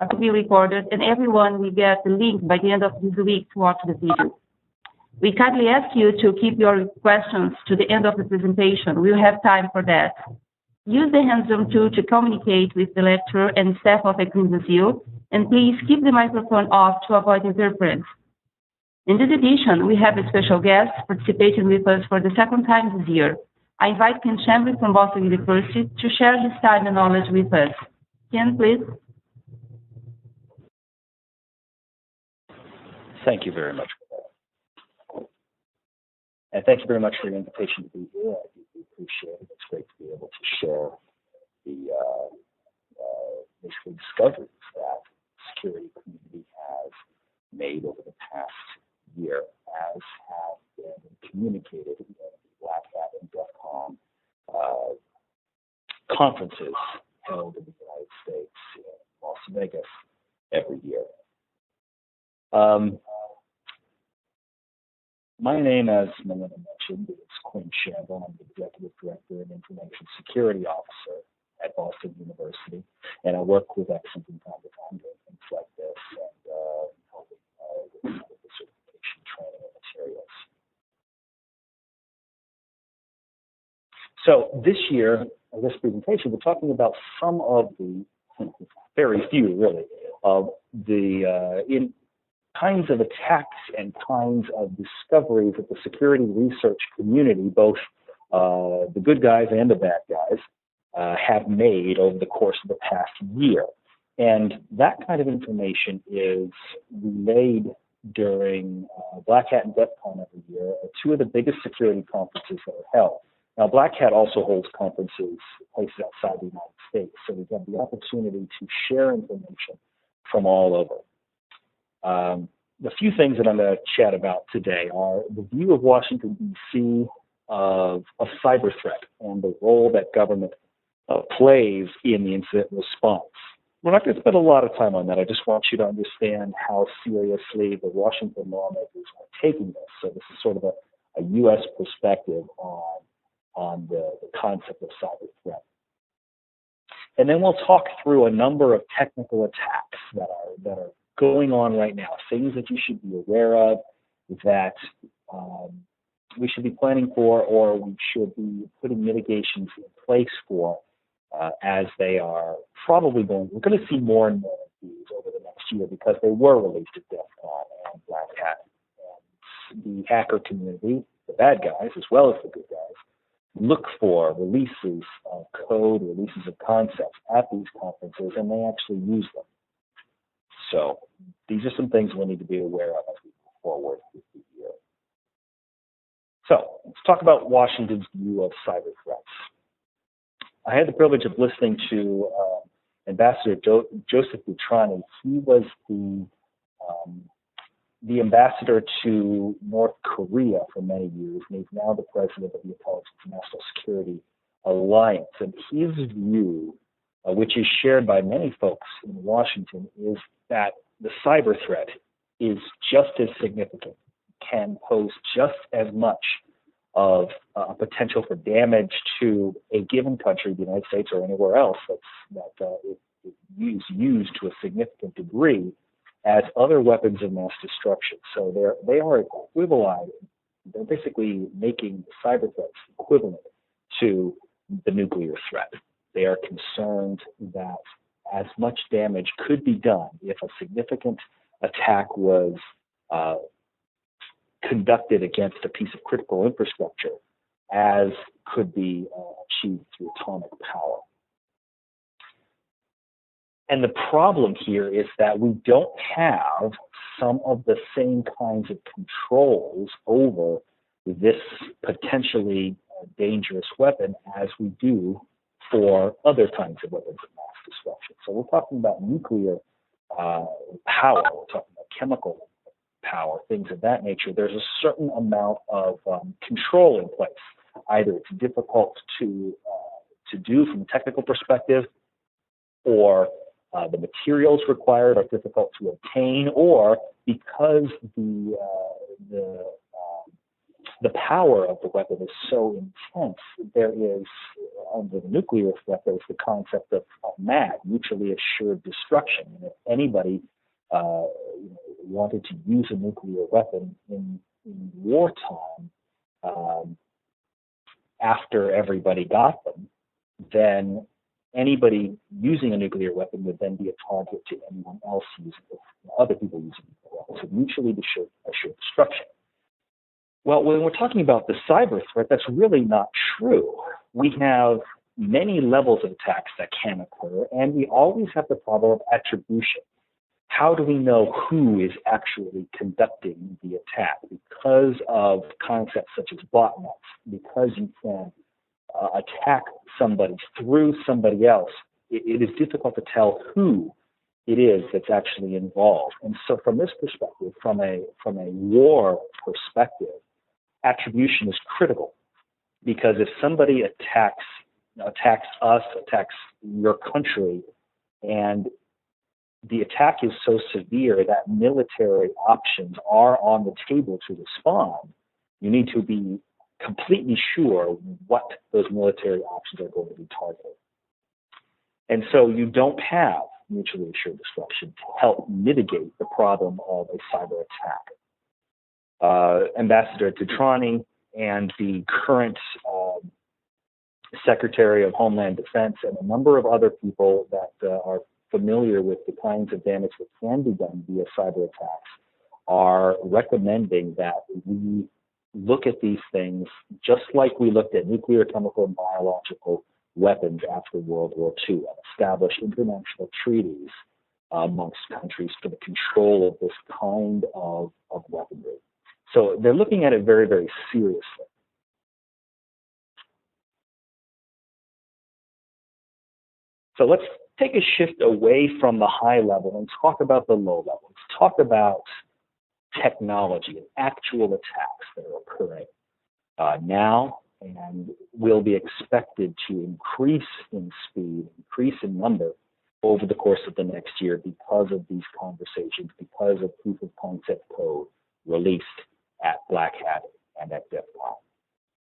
to be recorded, and everyone will get the link by the end of this week to watch the video. We kindly ask you to keep your questions to the end of the presentation. We'll have time for that. Use the hand zoom tool to communicate with the lecturer and staff of Eclipse Brazil, and please keep the microphone off to avoid interference. In this edition, we have a special guest participating with us for the second time this year. I invite Ken Chambly from Boston University to share his time and knowledge with us. Ken, please. Thank you very much for that. And thank you very much for your invitation to be here. I deeply appreciate it. It's great to be able to share the basically discoveries that the security community has made over the past year, as have been communicated in the Black Hat and DEF CON conferences held in the United States in Las Vegas every year. My name, as Melinda mentioned, is Quinn Chambly. I'm the Executive Director and Information Security Officer at Boston University, and I work with Exxon from time to time doing things like this and helping with the certification training and materials. So this year, in this presentation, we're talking about some of the, very few really, of the kinds of attacks and kinds of discoveries that the security research community, both the good guys and the bad guys, have made over the course of the past year. And that kind of information is relayed during Black Hat and DEF CON every year, two of the biggest security conferences that are held. Now, Black Hat also holds conferences places outside the United States, so we have the opportunity to share information from all over. The few things that I'm going to chat about today are the view of Washington, D.C. of cyber threat and the role that government plays in the incident response. We're not going to spend a lot of time on that. I just want you to understand how seriously the Washington lawmakers are taking this. So this is sort of a U.S. perspective on the concept of cyber threat. And then we'll talk through a number of technical attacks that are going on right now, things that you should be aware of, that we should be planning for, or we should be putting mitigations in place for, as they are probably going. We're going to see more and more of these over the next year because they were released at DEF CON and Black Hat. And the hacker community, the bad guys as well as the good guys, look for releases of code, releases of concepts at these conferences, and they actually use them. So these are some things we'll need to be aware of as we move forward with the year. So let's talk about Washington's view of cyber threats. I had the privilege of listening to Ambassador Joseph Butrani. He was the ambassador to North Korea for many years, and he's now the president of the Intelligence and National Security Alliance. And his view, which is shared by many folks in Washington, is that the cyber threat is just as significant, can pose just as much of potential for damage to a given country, the United States or anywhere else that is used to a significant degree, as other weapons of mass destruction. So they are equivalent. They're basically making cyber threats equivalent to the nuclear threat. They are concerned that as much damage could be done if a significant attack was conducted against a piece of critical infrastructure as could be achieved through atomic power. And the problem here is that we don't have some of the same kinds of controls over this potentially dangerous weapon as we do for other kinds of weapons of mass destruction. So we're talking about nuclear power, we're talking about chemical power, things of that nature. There's a certain amount of control in place. Either it's difficult to do from a technical perspective, or the materials required are difficult to obtain, or because the the power of the weapon is so intense, there is, under the nuclear threat, there's the concept of MAD, mutually assured destruction. And if anybody wanted to use a nuclear weapon in wartime, after everybody got them, then anybody using a nuclear weapon would then be a target to anyone else using it, other people using nuclear weapons. So mutually assured destruction. Well, when we're talking about the cyber threat, that's really not true. We have many levels of attacks that can occur, and we always have the problem of attribution. How do we know who is actually conducting the attack? Because of concepts such as botnets, because you can attack somebody through somebody else, it is difficult to tell who it is that's actually involved. And so from this perspective, from a war perspective, attribution is critical, because if somebody attacks us, attacks your country, and the attack is so severe that military options are on the table to respond, you need to be completely sure what those military options are going to be targeted. And so you don't have mutually assured destruction to help mitigate the problem of a cyber attack. Ambassador Titrani and the current Secretary of Homeland Defense and a number of other people that are familiar with the kinds of damage that can be done via cyber attacks are recommending that we look at these things just like we looked at nuclear, chemical, and biological weapons after World War II and establish international treaties amongst countries for the control of this kind of weaponry. So they're looking at it very, very seriously. So let's take a shift away from the high level and talk about the low level. Let's talk about technology and actual attacks that are occurring now and will be expected to increase in speed, increase in number over the course of the next year because of these conversations, because of proof of concept code released at Black Hat and at DEF CON.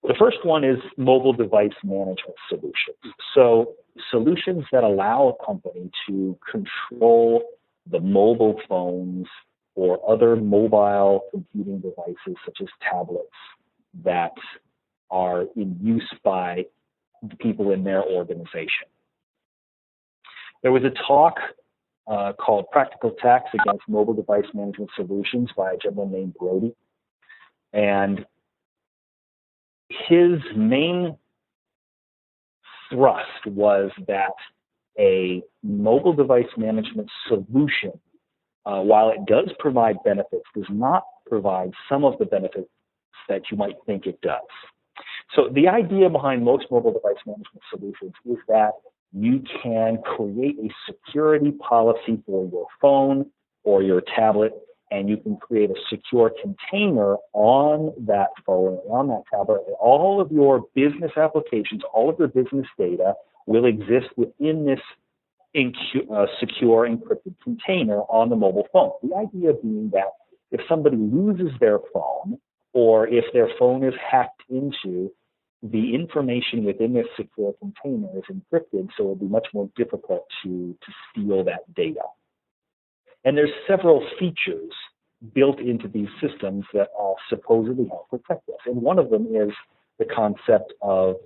The first one is mobile device management solutions. So solutions that allow a company to control the mobile phones or other mobile computing devices such as tablets that are in use by the people in their organization. There was a talk called Practical Attacks Against Mobile Device Management Solutions by a gentleman named Brody. And his main thrust was that a mobile device management solution, while it does provide benefits, does not provide some of the benefits that you might think it does. So the idea behind most mobile device management solutions is that you can create a security policy for your phone or your tablet, and you can create a secure container on that phone, on that tablet. All of your business applications, all of your business data will exist within this secure encrypted container on the mobile phone. The idea being that if somebody loses their phone, or if their phone is hacked into, the information within this secure container is encrypted, so it'll be much more difficult to steal that data. And there's several features built into these systems that supposedly help protect us. And one of them is the concept of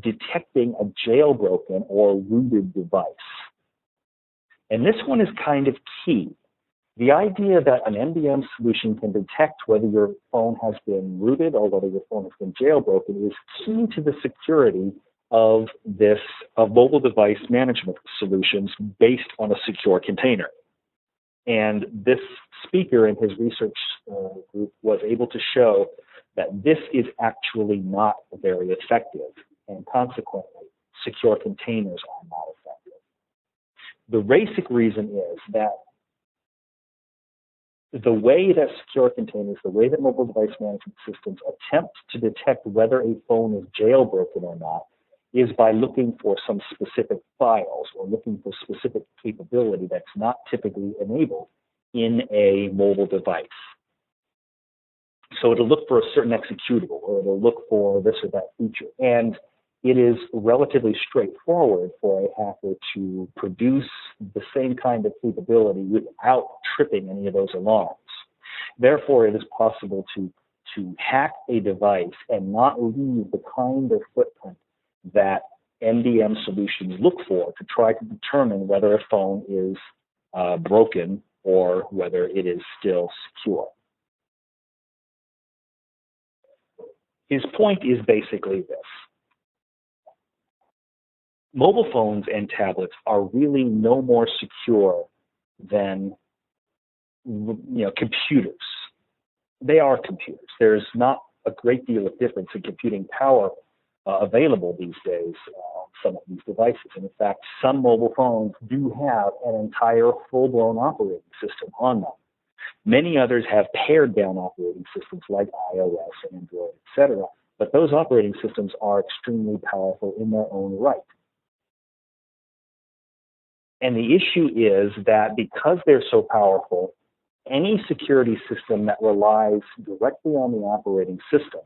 detecting a jailbroken or rooted device. And this one is kind of key. The idea that an MDM solution can detect whether your phone has been rooted or whether your phone has been jailbroken is key to the security of mobile device management solutions based on a secure container. And this speaker in his research group was able to show that this is actually not very effective, and consequently, secure containers are not effective. The basic reason is that the way that secure containers, the way that mobile device management systems attempt to detect whether a phone is jailbroken or not is by looking for some specific files or looking for specific capability that's not typically enabled in a mobile device. So it'll look for a certain executable, or it'll look for this or that feature. And it is relatively straightforward for a hacker to produce the same kind of capability without tripping any of those alarms. Therefore, it is possible to hack a device and not leave the kind of footprint that MDM solutions look for to try to determine whether a phone is broken or whether it is still secure. His point is basically this. Mobile phones and tablets are really no more secure than computers. They are computers. There's not a great deal of difference in computing power available these days on some of these devices. And in fact, some mobile phones do have an entire full-blown operating system on them. Many others have pared-down operating systems like iOS, Android, etc. But those operating systems are extremely powerful in their own right. And the issue is that because they're so powerful, any security system that relies directly on the operating system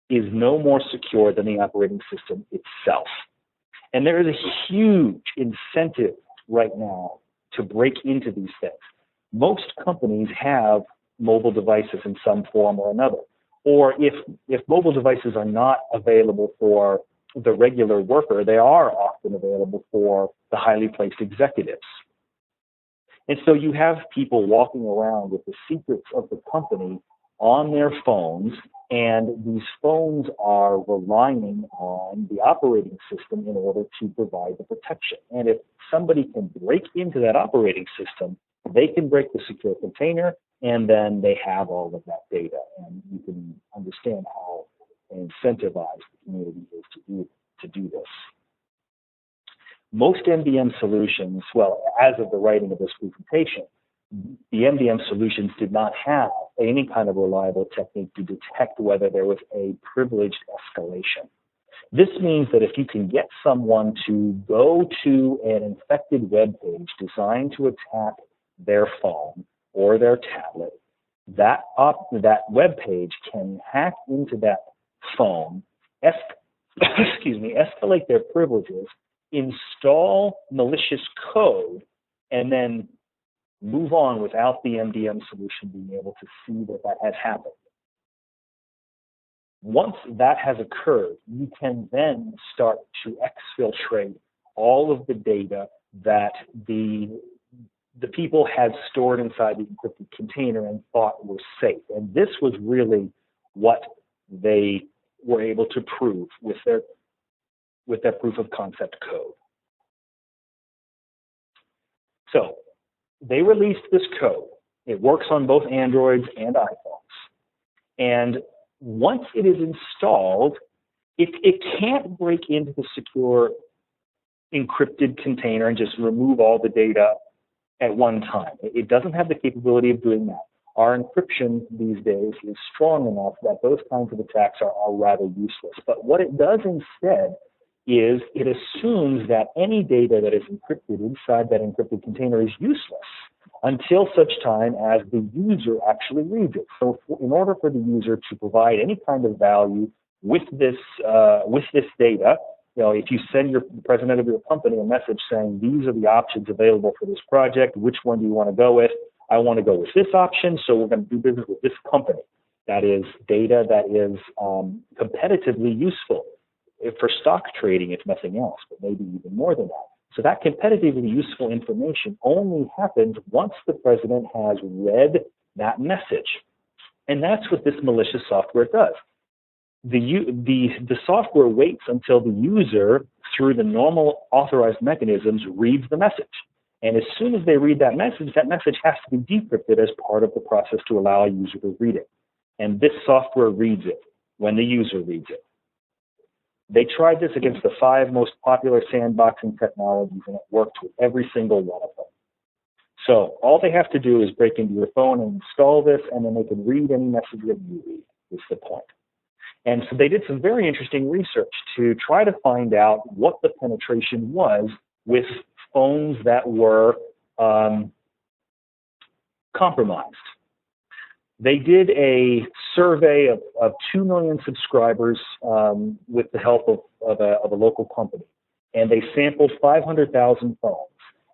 is no more secure than the operating system itself. And there is a huge incentive right now to break into these things. Most companies have mobile devices in some form or another. Or if mobile devices are not available for the regular worker, they are often available for the highly placed executives. And so you have people walking around with the secrets of the company on their phones, and these phones are relying on the operating system in order to provide the protection. And if somebody can break into that operating system, they can break the secure container, and then they have all of that data. And you can understand how incentivized the community is to do this. Most MDM solutions, well, as of the writing of this presentation, the MDM solutions did not have any kind of reliable technique to detect whether there was a privileged escalation. This means that if you can get someone to go to an infected web page designed to attack their phone or their tablet, that web page can hack into that phone, escalate their privileges, install malicious code, and then move on without the MDM solution being able to see that that has happened. Once that has occurred, you can then start to exfiltrate all of the data that the people had stored inside the encrypted container and thought was safe. And this was really what they were able to prove with their proof of concept code. So they released this code. It works on both Androids and iPhones. And once it is installed, it can't break into the secure encrypted container and just remove all the data at one time. It doesn't have the capability of doing that. Our encryption these days is strong enough that those kinds of attacks are rather useless. But what it does instead is it assumes that any data that is encrypted inside that encrypted container is useless until such time as the user actually reads it. So in order for the user to provide any kind of value with this data, if you send the president of your company a message saying, these are the options available for this project, which one do you want to go with? I want to go with this option, so we're going to do business with this company. That is data that is competitively useful. For stock trading, if nothing else, but maybe even more than that. So that competitively useful information only happens once the president has read that message. And that's what this malicious software does. The software waits until the user, through the normal authorized mechanisms, reads the message. And as soon as they read that message has to be decrypted as part of the process to allow a user to read it. And this software reads it when the user reads it. They tried this against the 5 most popular sandboxing technologies, and it worked with every single one of them. So all they have to do is break into your phone and install this, and then they can read any message that you read, is the point. And so they did some very interesting research to try to find out what the penetration was with phones that were compromised. They did a survey of 2 million subscribers with the help of a local company. And they sampled 500,000 phones.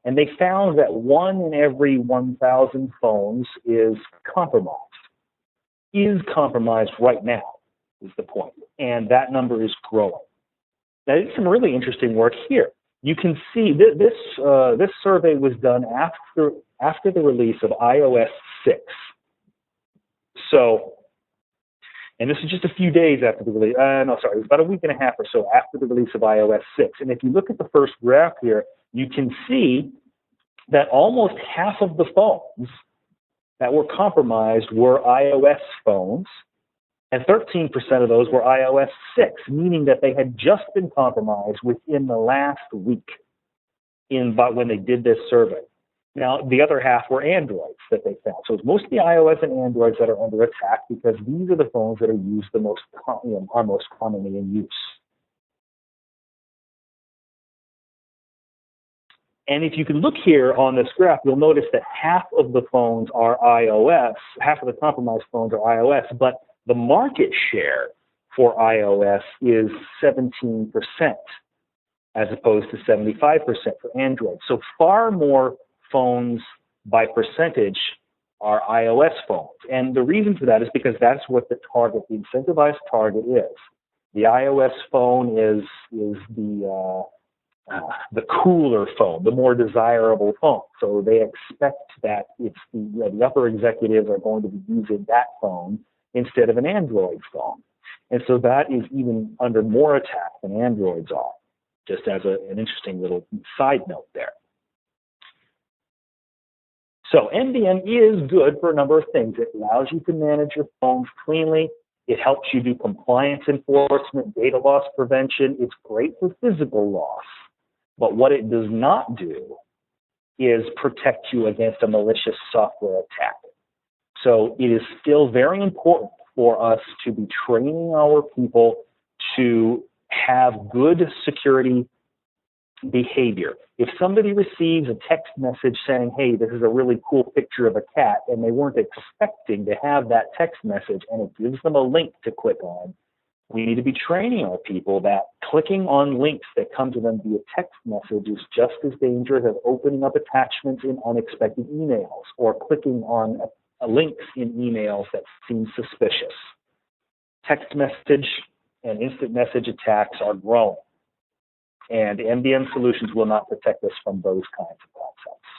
And they found that 1 in every 1,000 phones is compromised. Is compromised right now, is the point. And that number is growing. Now, there's some really interesting work here. You can see this survey was done after the release of iOS 6. So, and this is just a few days after the release, it was about a week and a half or so after the release of iOS 6. And if you look at the first graph here, you can see that almost half of the phones that were compromised were iOS phones, and 13% of those were iOS 6, meaning that they had just been compromised within the last week when they did this survey. Now, the other half were Androids that they found. So it's mostly iOS and Androids that are under attack because these are the phones that are used are most commonly in use. And if you can look here on this graph, you'll notice that half of the phones are iOS, half of the compromised phones are iOS, but the market share for iOS is 17% as opposed to 75% for Android. So far more phones by percentage are iOS phones. And the reason for that is because that's what the target, the incentivized target is. The iOS phone is the cooler phone, the more desirable phone. So they expect that it's the upper executives are going to be using that phone instead of an Android phone. And so that is even under more attack than Androids are, just as an interesting little side note there. So MDM is good for a number of things. It allows you to manage your phones cleanly. It helps you do compliance enforcement, data loss prevention. It's great for physical loss. But what it does not do is protect you against a malicious software attack. So it is still very important for us to be training our people to have good security behavior. If somebody receives a text message saying, hey, this is a really cool picture of a cat, and they weren't expecting to have that text message, and it gives them a link to click on, we need to be training our people that clicking on links that come to them via text message is just as dangerous as opening up attachments in unexpected emails or clicking on links in emails that seem suspicious. Text message and instant message attacks are growing, and MDM solutions will not protect us from those kinds of concepts.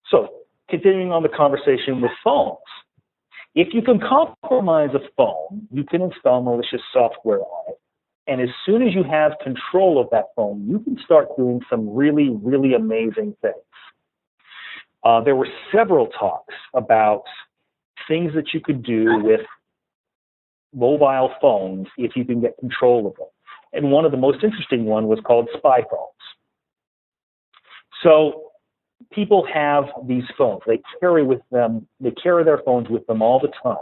So, continuing on the conversation with phones. If you can compromise a phone, you can install malicious software on it. And as soon as you have control of that phone, you can start doing some really, really amazing things. There were several talks about things that you could do with mobile phones if you can get control of them. And one of the most interesting one was called spy phones. So people have these phones. They carry their phones with them all the time.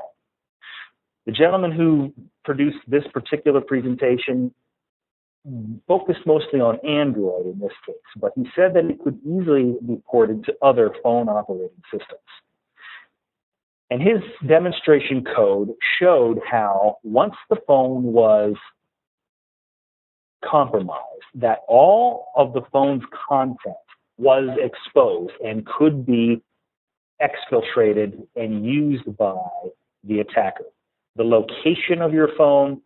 The gentleman who produced this particular presentation focused mostly on Android in this case, but he said that it could easily be ported to other phone operating systems. And his demonstration code showed how once the phone was compromised, that all of the phone's content was exposed and could be exfiltrated and used by the attacker. The location of your phone,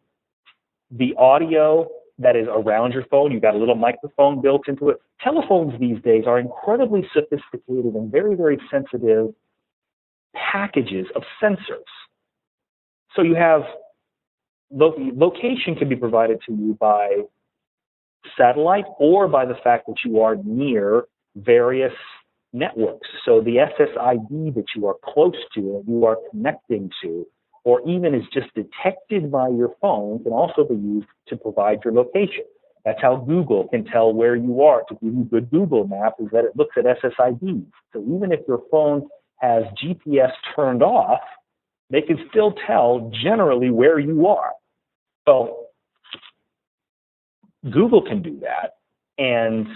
the audio that is around your phone, you've got a little microphone built into it. Telephones these days are incredibly sophisticated and very, very sensitive packages of sensors. So you have location can be provided to you by satellite or by the fact that you are near various networks. So the SSID that you are close to and you are connecting to, or even is just detected by your phone, can also be used to provide your location. That's how Google can tell where you are. To give you a good Google map is that it looks at SSIDs. So even if your phone has GPS turned off, they can still tell generally where you are. So Google can do that, and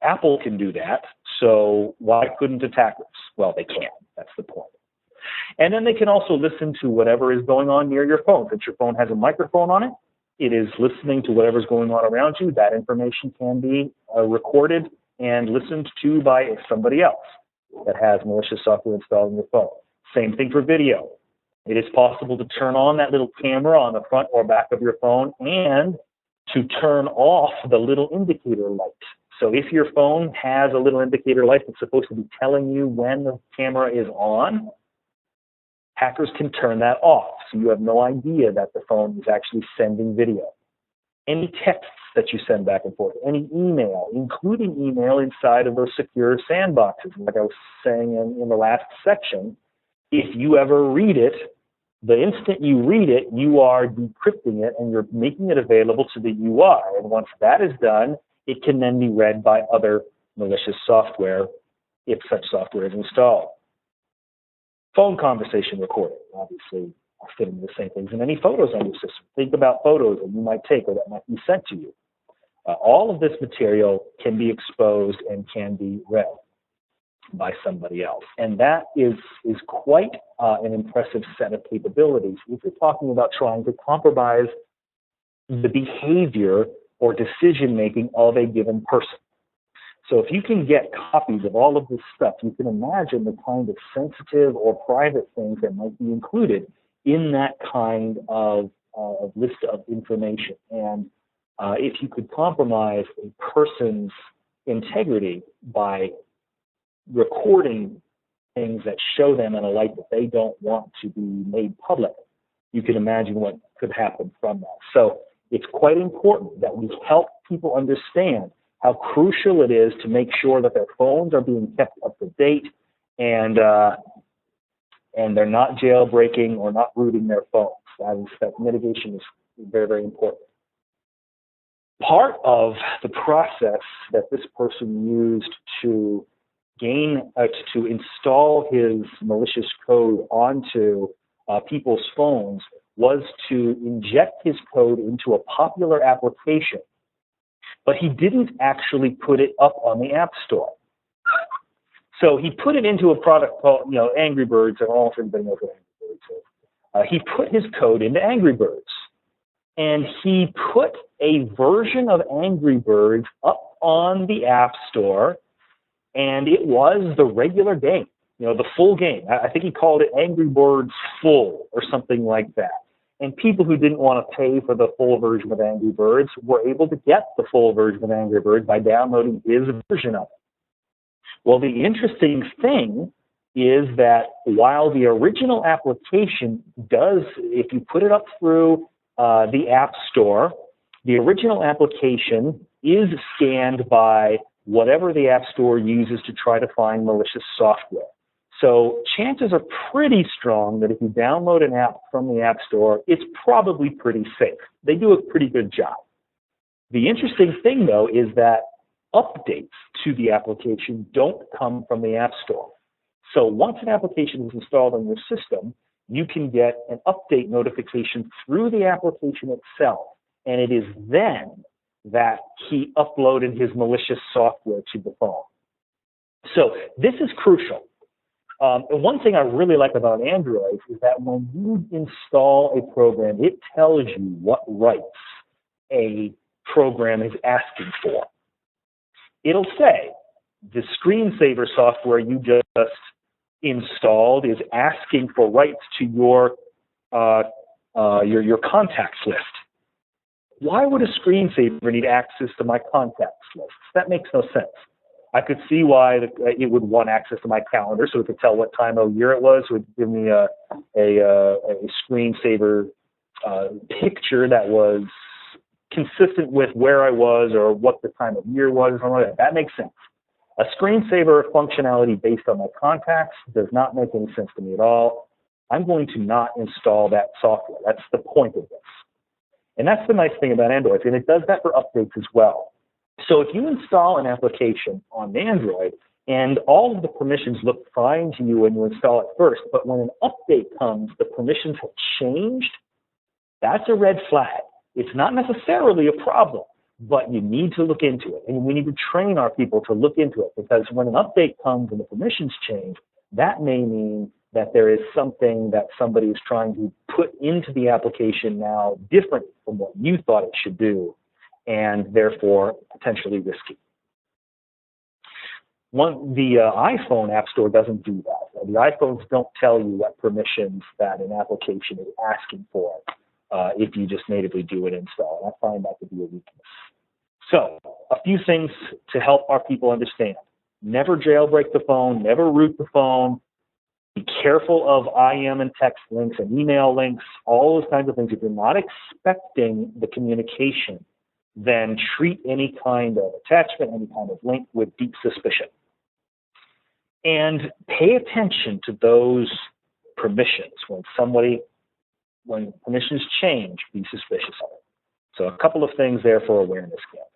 Apple can do that. So why couldn't attackers? Well, they can. That's the point. And then they can also listen to whatever is going on near your phone. Since your phone has a microphone on it, it is listening to whatever's going on around you. That information can be recorded and listened to by somebody else that has malicious software installed on your phone. Same thing for video. It is possible to turn on that little camera on the front or back of your phone and to turn off the little indicator light. So if your phone has a little indicator light that's supposed to be telling you when the camera is on, hackers can turn that off, so you have no idea that the phone is actually sending video. Any texts that you send back and forth, any email, including email inside of those secure sandboxes, like I was saying in the last section, if you ever read it, the instant you read it, you are decrypting it and you're making it available to the UI. And once that is done, it can then be read by other malicious software if such software is installed. Phone conversation recording, obviously, are fitting the same things in any photos on your system. Think about photos that you might take or that might be sent to you. All of this material can be exposed and can be read by somebody else. And that is quite an impressive set of capabilities if you're talking about trying to compromise the behavior or decision-making of a given person. So if you can get copies of all of this stuff, you can imagine the kind of sensitive or private things that might be included in that kind of list of information. And if you could compromise a person's integrity by recording things that show them in a light that they don't want to be made public, you can imagine what could happen from that. So it's quite important that we help people understand how crucial it is to make sure that their phones are being kept up to date and they're not jailbreaking or not rooting their phones. That mitigation is very, very important. Part of the process that this person used to to install his malicious code onto people's phones was to inject his code into a popular application, but he didn't actually put it up on the App Store. So he put it into a product called, Angry Birds, and all everybody knows what Angry Birds is. He put his code into Angry Birds, and he put a version of Angry Birds up on the App Store, and it was the regular game, the full game. I think he called it Angry Birds Full or something like that. And people who didn't want to pay for the full version of Angry Birds were able to get the full version of Angry Birds by downloading his version of it. Well, the interesting thing is that while the original application does, if you put it up through the App Store, the original application is scanned by whatever the App Store uses to try to find malicious software. So chances are pretty strong that if you download an app from the App Store, it's probably pretty safe. They do a pretty good job. The interesting thing, though, is that updates to the application don't come from the App Store. So once an application is installed on your system, you can get an update notification through the application itself. And it is then that he uploaded his malicious software to the phone. So this is crucial. And one thing I really like about Android is that when you install a program, it tells you what rights a program is asking for. It'll say the screensaver software you just installed is asking for rights to your contacts list. Why would a screensaver need access to my contacts list? That makes no sense. I could see why it would want access to my calendar, so it could tell what time of year it was. So it would give me a screensaver picture that was consistent with where I was or what the time of year was, or something like that. That makes sense. A screensaver functionality based on my contacts does not make any sense to me at all. I'm going to not install that software. That's the point of this. And that's the nice thing about Android, and it does that for updates as well. So if you install an application on Android and all of the permissions look fine to you when you install it first, but when an update comes, the permissions have changed, that's a red flag. It's not necessarily a problem, but you need to look into it. And we need to train our people to look into it, because when an update comes and the permissions change, that may mean that there is something that somebody is trying to put into the application now different from what you thought it should do, and therefore potentially risky. The iPhone App Store doesn't do that. The iPhones don't tell you what permissions that an application is asking for if you just natively do an install. And I find that to be a weakness. So, a few things to help our people understand. Never jailbreak the phone, never root the phone. Be careful of IM and text links and email links, all those kinds of things. If you're not expecting the communication, then treat any kind of attachment, any kind of link with deep suspicion. And pay attention to those permissions. When permissions change, be suspicious of it. So a couple of things there for awareness campaigns.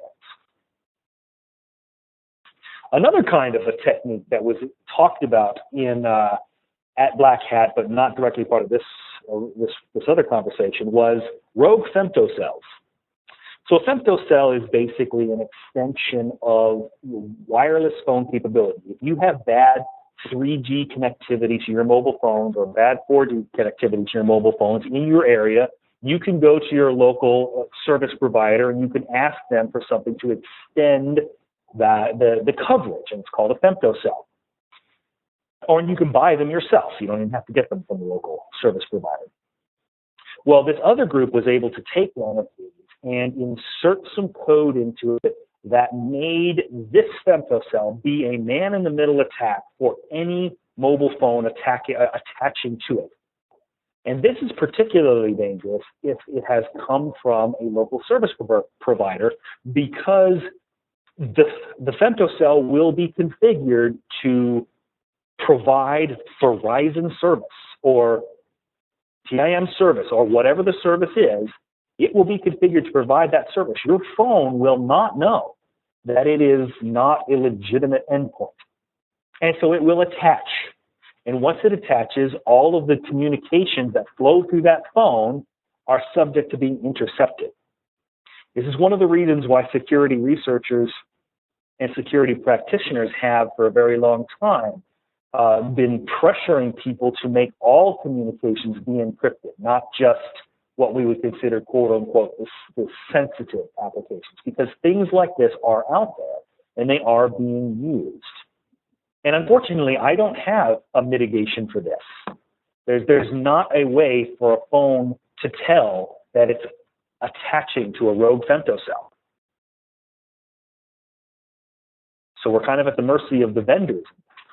Another kind of a technique that was talked about at Black Hat, but not directly part of this other conversation, was rogue femtocells. So a femtocell is basically an extension of wireless phone capability. If you have bad 3G connectivity to your mobile phones or bad 4G connectivity to your mobile phones in your area, you can go to your local service provider and you can ask them for something to extend the coverage, and it's called a femtocell. Or you can buy them yourself. You don't even have to get them from the local service provider. Well, this other group was able to take one of these and insert some code into it that made this femtocell be a man-in-the-middle attack for any mobile phone attaching to it. And this is particularly dangerous if it has come from a local service provider, because the femtocell will be configured to provide Verizon service or TIM service or whatever the service is. It will be configured to provide that service. Your phone will not know that it is not a legitimate endpoint. And so it will attach. And once it attaches, all of the communications that flow through that phone are subject to being intercepted. This is one of the reasons why security researchers and security practitioners have, for a very long time, been pressuring people to make all communications be encrypted, not just what we would consider, quote unquote, the sensitive applications, because things like this are out there and they are being used. And unfortunately, I don't have a mitigation for this. There's not a way for a phone to tell that it's attaching to a rogue femtocell. So we're kind of at the mercy of the vendors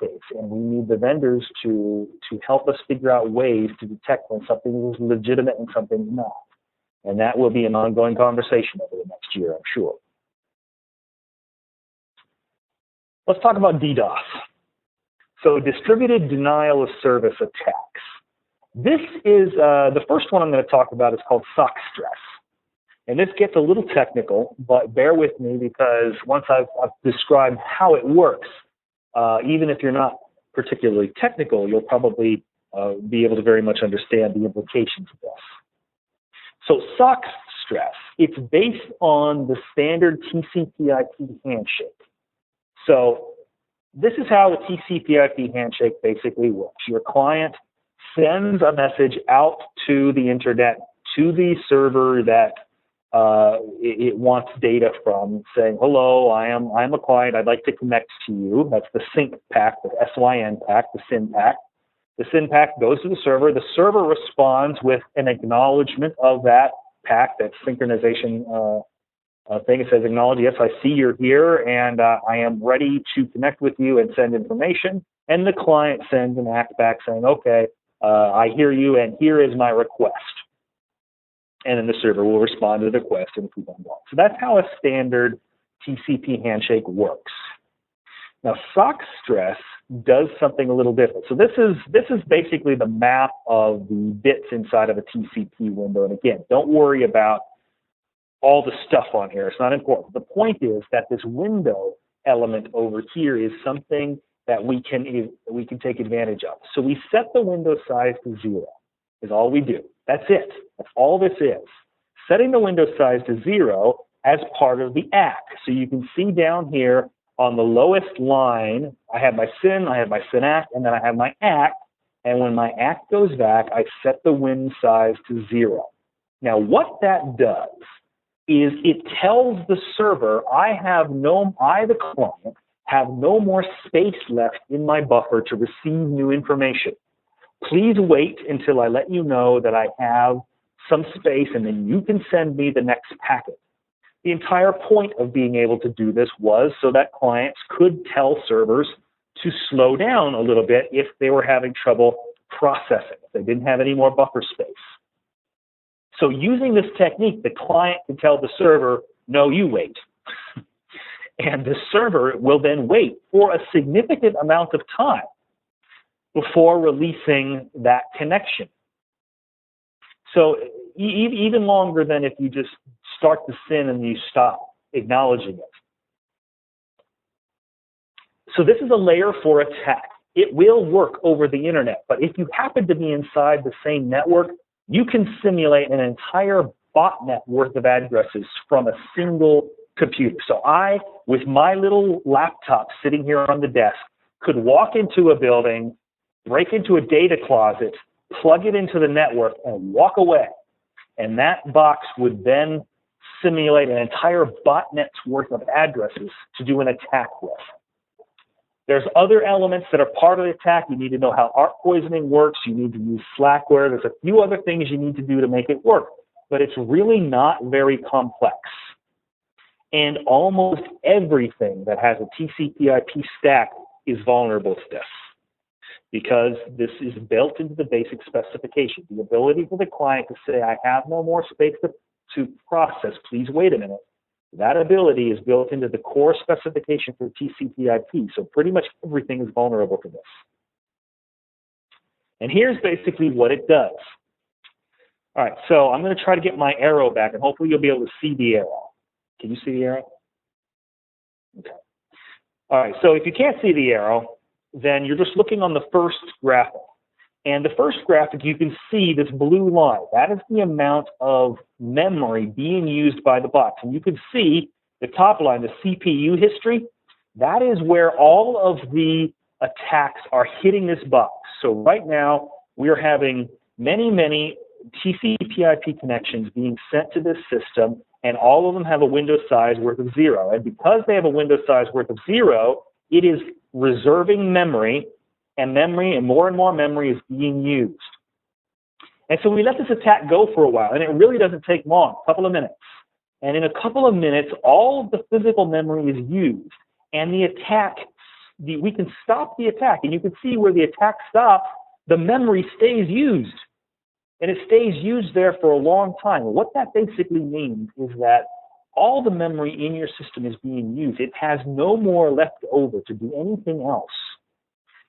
in this case, and we need the vendors to help us figure out ways to detect when something is legitimate and something is not. And that will be an ongoing conversation over the next year, I'm sure. Let's talk about DDoS. So distributed denial of service attacks. This is, the first one I'm going to talk about is called SOC stress. And this gets a little technical, but bear with me, because once I've described how it works, even if you're not particularly technical, you'll probably be able to very much understand the implications of this. So SOC stress, it's based on the standard TCP/IP handshake. So this is how a TCP/IP handshake basically works. Your client sends a message out to the internet, to the server that it wants data from, saying, hello, I'm a client, I'd like to connect to you. That's the sync pack, the SYN pack, the SYN pack. The SYN pack goes to the server. The server responds with an acknowledgement of that pack, that synchronization thing. It says, acknowledge, yes, I see you're here, and I am ready to connect with you and send information. And the client sends an ACK back saying, okay, I hear you, and here is my request. And then the server will respond to the request and keep on going. So that's how a standard TCP handshake works. Now, SOC stress does something a little different. So this is basically the map of the bits inside of a TCP window. And again, don't worry about all the stuff on here. It's not important. The point is that this window element over here is something that we can take advantage of. So we set the window size to 0 is all we do. That's it. That's all this is. Setting the window size to 0 as part of the ACK. So you can see down here on the lowest line, I have my SYN, I have my SYN-ACK, and then I have my ACK. And when my ACK goes back, I set the win size to 0. Now, what that does is it tells the server, I, the client, have no more space left in my buffer to receive new information. Please wait until I let you know that I have some space, and then you can send me the next packet. The entire point of being able to do this was so that clients could tell servers to slow down a little bit if they were having trouble processing, if they didn't have any more buffer space. So using this technique, the client can tell the server, no, you wait. And the server will then wait for a significant amount of time before releasing that connection. So even longer than if you just start the SYN and you stop acknowledging it. So this is a layer 4 attack. It will work over the internet, but if you happen to be inside the same network, you can simulate an entire botnet worth of addresses from a single computer. So I, with my little laptop sitting here on the desk, could walk into a building, break into a data closet, plug it into the network, and walk away. And that box would then simulate an entire botnet's worth of addresses to do an attack with. There's other elements that are part of the attack. You need to know how ARP poisoning works. You need to use Slackware. There's a few other things you need to do to make it work, but it's really not very complex. And almost everything that has a TCP/IP stack is vulnerable to this, because this is built into the basic specification. The ability for the client to say, I have no more space to process, please wait a minute. That ability is built into the core specification for TCP/IP, so pretty much everything is vulnerable to this. And here's basically what it does. All right, so I'm going to try to get my arrow back, and hopefully you'll be able to see the arrow. Can you see the arrow? Okay. All right, so if you can't see the arrow, then you're just looking on the first graphic. And the first graphic, you can see this blue line. That is the amount of memory being used by the box. And you can see the top line, the CPU history. That is where all of the attacks are hitting this box. So right now, we are having many, many TCP/IP connections being sent to this system, and all of them have a window size worth of 0. And because they have a window size worth of 0, it is reserving memory, and more and more memory is being used. And so we let this attack go for a while, and it really doesn't take long, a couple of minutes. And in a couple of minutes, all of the physical memory is used, and the attack, we can stop the attack, and you can see where the attack stops, the memory stays used. And it stays used there for a long time. What that basically means is that all the memory in your system is being used. It has no more left over to do anything else.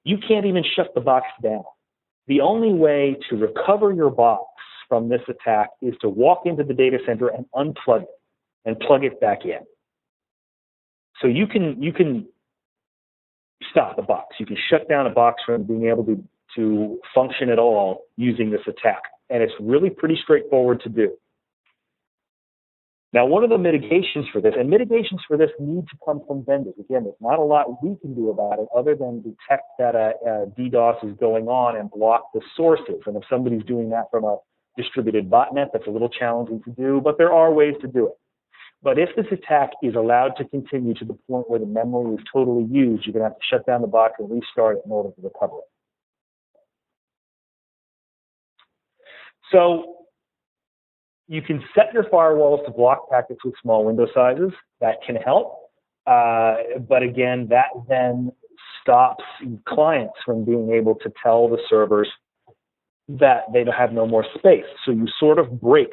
You can't even shut the box down. The only way to recover your box from this attack is to walk into the data center and unplug it and plug it back in. So you can stop the box. You can shut down a box from being able to function at all using this attack. And it's really pretty straightforward to do. Now, what are the mitigations for this? And mitigations for this need to come from vendors. Again, there's not a lot we can do about it other than detect that a DDoS is going on and block the sources. And if somebody's doing that from a distributed botnet, that's a little challenging to do, but there are ways to do it. But if this attack is allowed to continue to the point where the memory is totally used, you're going to have to shut down the box and restart it in order to recover it. So you can set your firewalls to block packets with small window sizes. That can help. But again, that then stops clients from being able to tell the servers that they have no more space. So you sort of break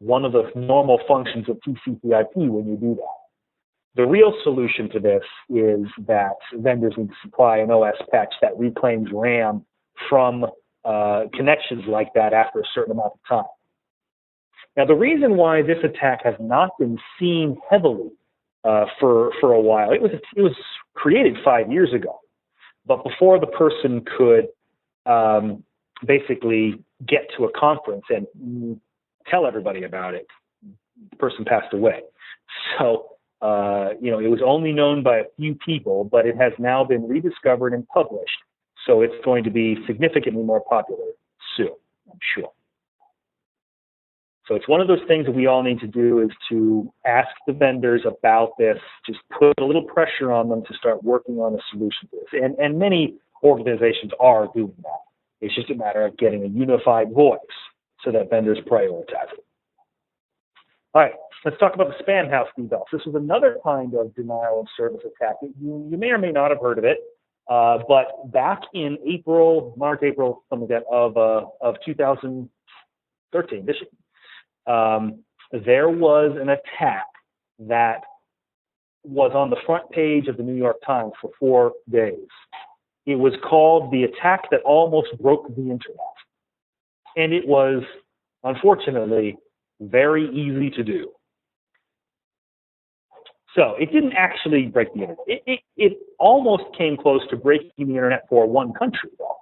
one of the normal functions of TCP/IP when you do that. The real solution to this is that vendors need to supply an OS patch that reclaims RAM from connections like that after a certain amount of time. Now, the reason why this attack has not been seen heavily for a while, it was created 5 years ago, but before the person could basically get to a conference and tell everybody about it, the person passed away. So, it was only known by a few people, but it has now been rediscovered and published. So it's going to be significantly more popular soon, I'm sure. So it's one of those things that we all need to do, is to ask the vendors about this, just put a little pressure on them to start working on a solution to this. And many organizations are doing that. It's just a matter of getting a unified voice so that vendors prioritize it. All right, let's talk about the Spam House DDoS. This was another kind of denial of service attack. You may or may not have heard of it, but back in March, April, something like that, of 2013, this year, there was an attack that was on the front page of the New York Times for 4 days. It was called the attack that almost broke the internet. And it was, unfortunately, very easy to do. So it didn't actually break the internet. It almost came close to breaking the internet for one country, though.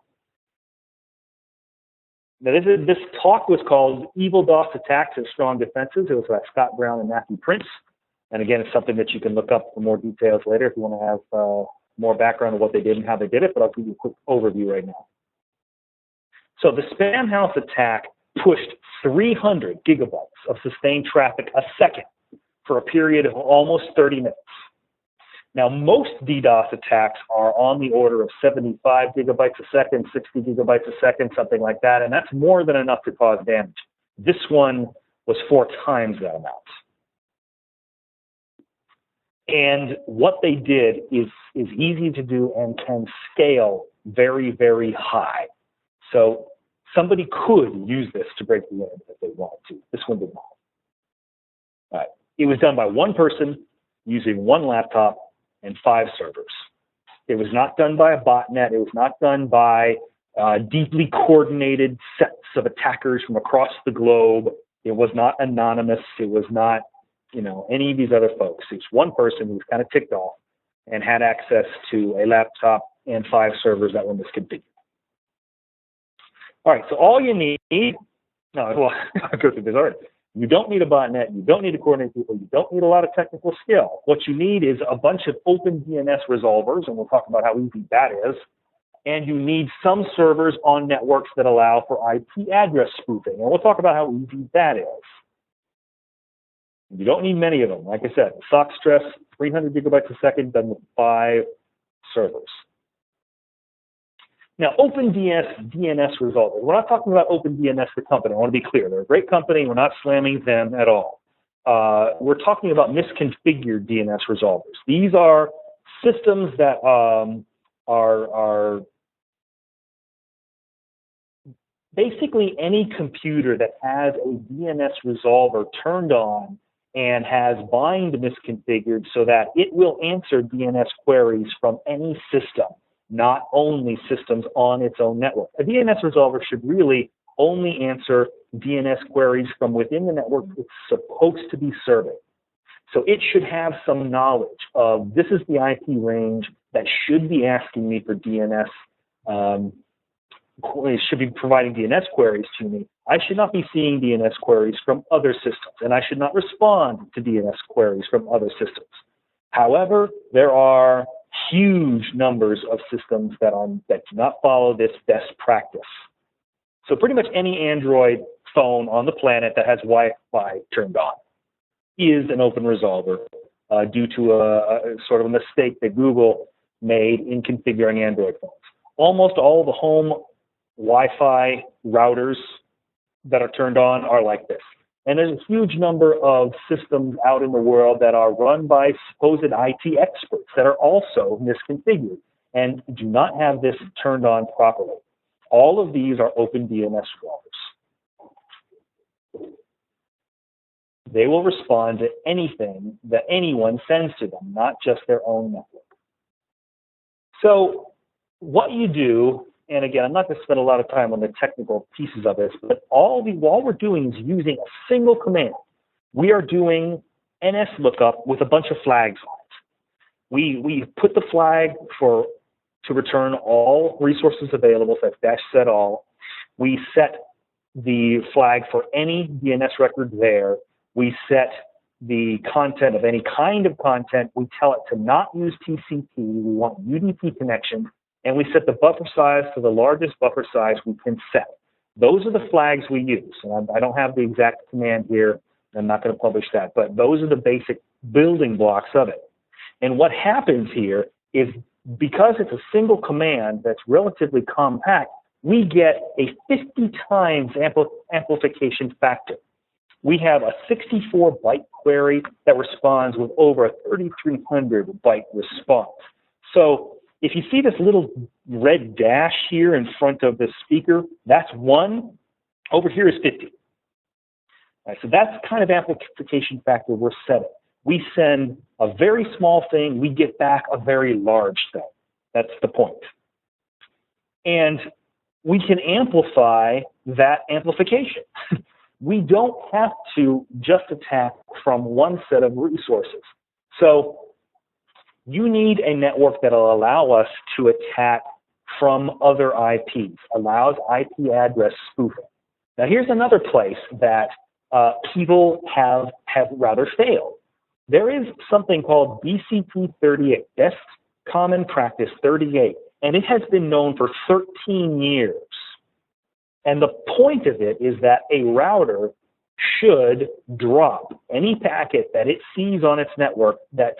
Now, this talk was called Evil DOS Attacks and Strong Defenses. It was by Scott Brown and Matthew Prince. And again, it's something that you can look up for more details later if you want to have more background on what they did and how they did it, but I'll give you a quick overview right now. So the Spam House attack pushed 300 gigabytes of sustained traffic a second for a period of almost 30 minutes. Now, most DDoS attacks are on the order of 75 gigabytes a second, 60 gigabytes a second, something like that, and that's more than enough to cause damage. This one was 4 times that amount. And what they did is easy to do and can scale very, very high. So somebody could use this to break the internet if they wanted to. This one did not. All right. It was done by one person using one laptop and 5 servers. It was not done by a botnet. It was not done by deeply coordinated sets of attackers from across the globe. It was not anonymous. It was not, any of these other folks. It's one person who was kind of ticked off and had access to a laptop and 5 servers that were misconfigured. All right, so all you need, I'll go through this already. You don't need a botnet. You don't need to coordinate people. You don't need a lot of technical skill. What you need is a bunch of open DNS resolvers, and we'll talk about how easy that is. And you need some servers on networks that allow for IP address spoofing, and we'll talk about how easy that is. You don't need many of them. Like I said, SOC stress, 300 gigabytes a second, done with 5 servers. Now, OpenDNS resolvers. We're not talking about OpenDNS, the company. I want to be clear. They're a great company. We're not slamming them at all. We're talking about misconfigured DNS resolvers. These are systems that are basically any computer that has a DNS resolver turned on and has bind misconfigured so that it will answer DNS queries from any system, not only systems on its own network. A DNS resolver should really only answer DNS queries from within the network it's supposed to be serving. So it should have some knowledge of, this is the IP range that should be asking me for DNS, it should be providing DNS queries to me. I should not be seeing DNS queries from other systems, and I should not respond to DNS queries from other systems. However, there are huge numbers of systems that do not follow this best practice. So pretty much any Android phone on the planet that has Wi-Fi turned on is an open resolver due to a sort of a mistake that Google made in configuring Android phones. Almost all the home Wi-Fi routers that are turned on are like this. And there's a huge number of systems out in the world that are run by supposed IT experts that are also misconfigured and do not have this turned on properly. All of these are open DNS routers. They will respond to anything that anyone sends to them, not just their own network. So what you do, and again, I'm not going to spend a lot of time on the technical pieces of this, but all we're doing is using a single command. We are doing NS lookup with a bunch of flags on it. We put the flag to return all resources available, so that's -set all. We set the flag for any DNS record there. We set the content of any kind of content. We tell it to not use TCP. We want UDP connections, and we set the buffer size to the largest buffer size we can set. Those are the flags we use. And I don't have the exact command here. I'm not going to publish that, but those are the basic building blocks of it. And what happens here is, because it's a single command that's relatively compact, we get a 50 times amplification factor. We have a 64-byte query that responds with over a 3,300-byte response. So if you see this little red dash here in front of the speaker, that's 1. Over here is 50. All right, so that's the kind of amplification factor we're setting. We send a very small thing, we get back a very large thing. That's the point. And we can amplify that amplification. We don't have to just attack from one set of resources. So you need a network that will allow us to attack from other IPs, allows IP address spoofing. Now here's another place that people have rather failed. There is something called BCP38, Best Common Practice 38, and it has been known for 13 years. And the point of it is that a router should drop any packet that it sees on its network that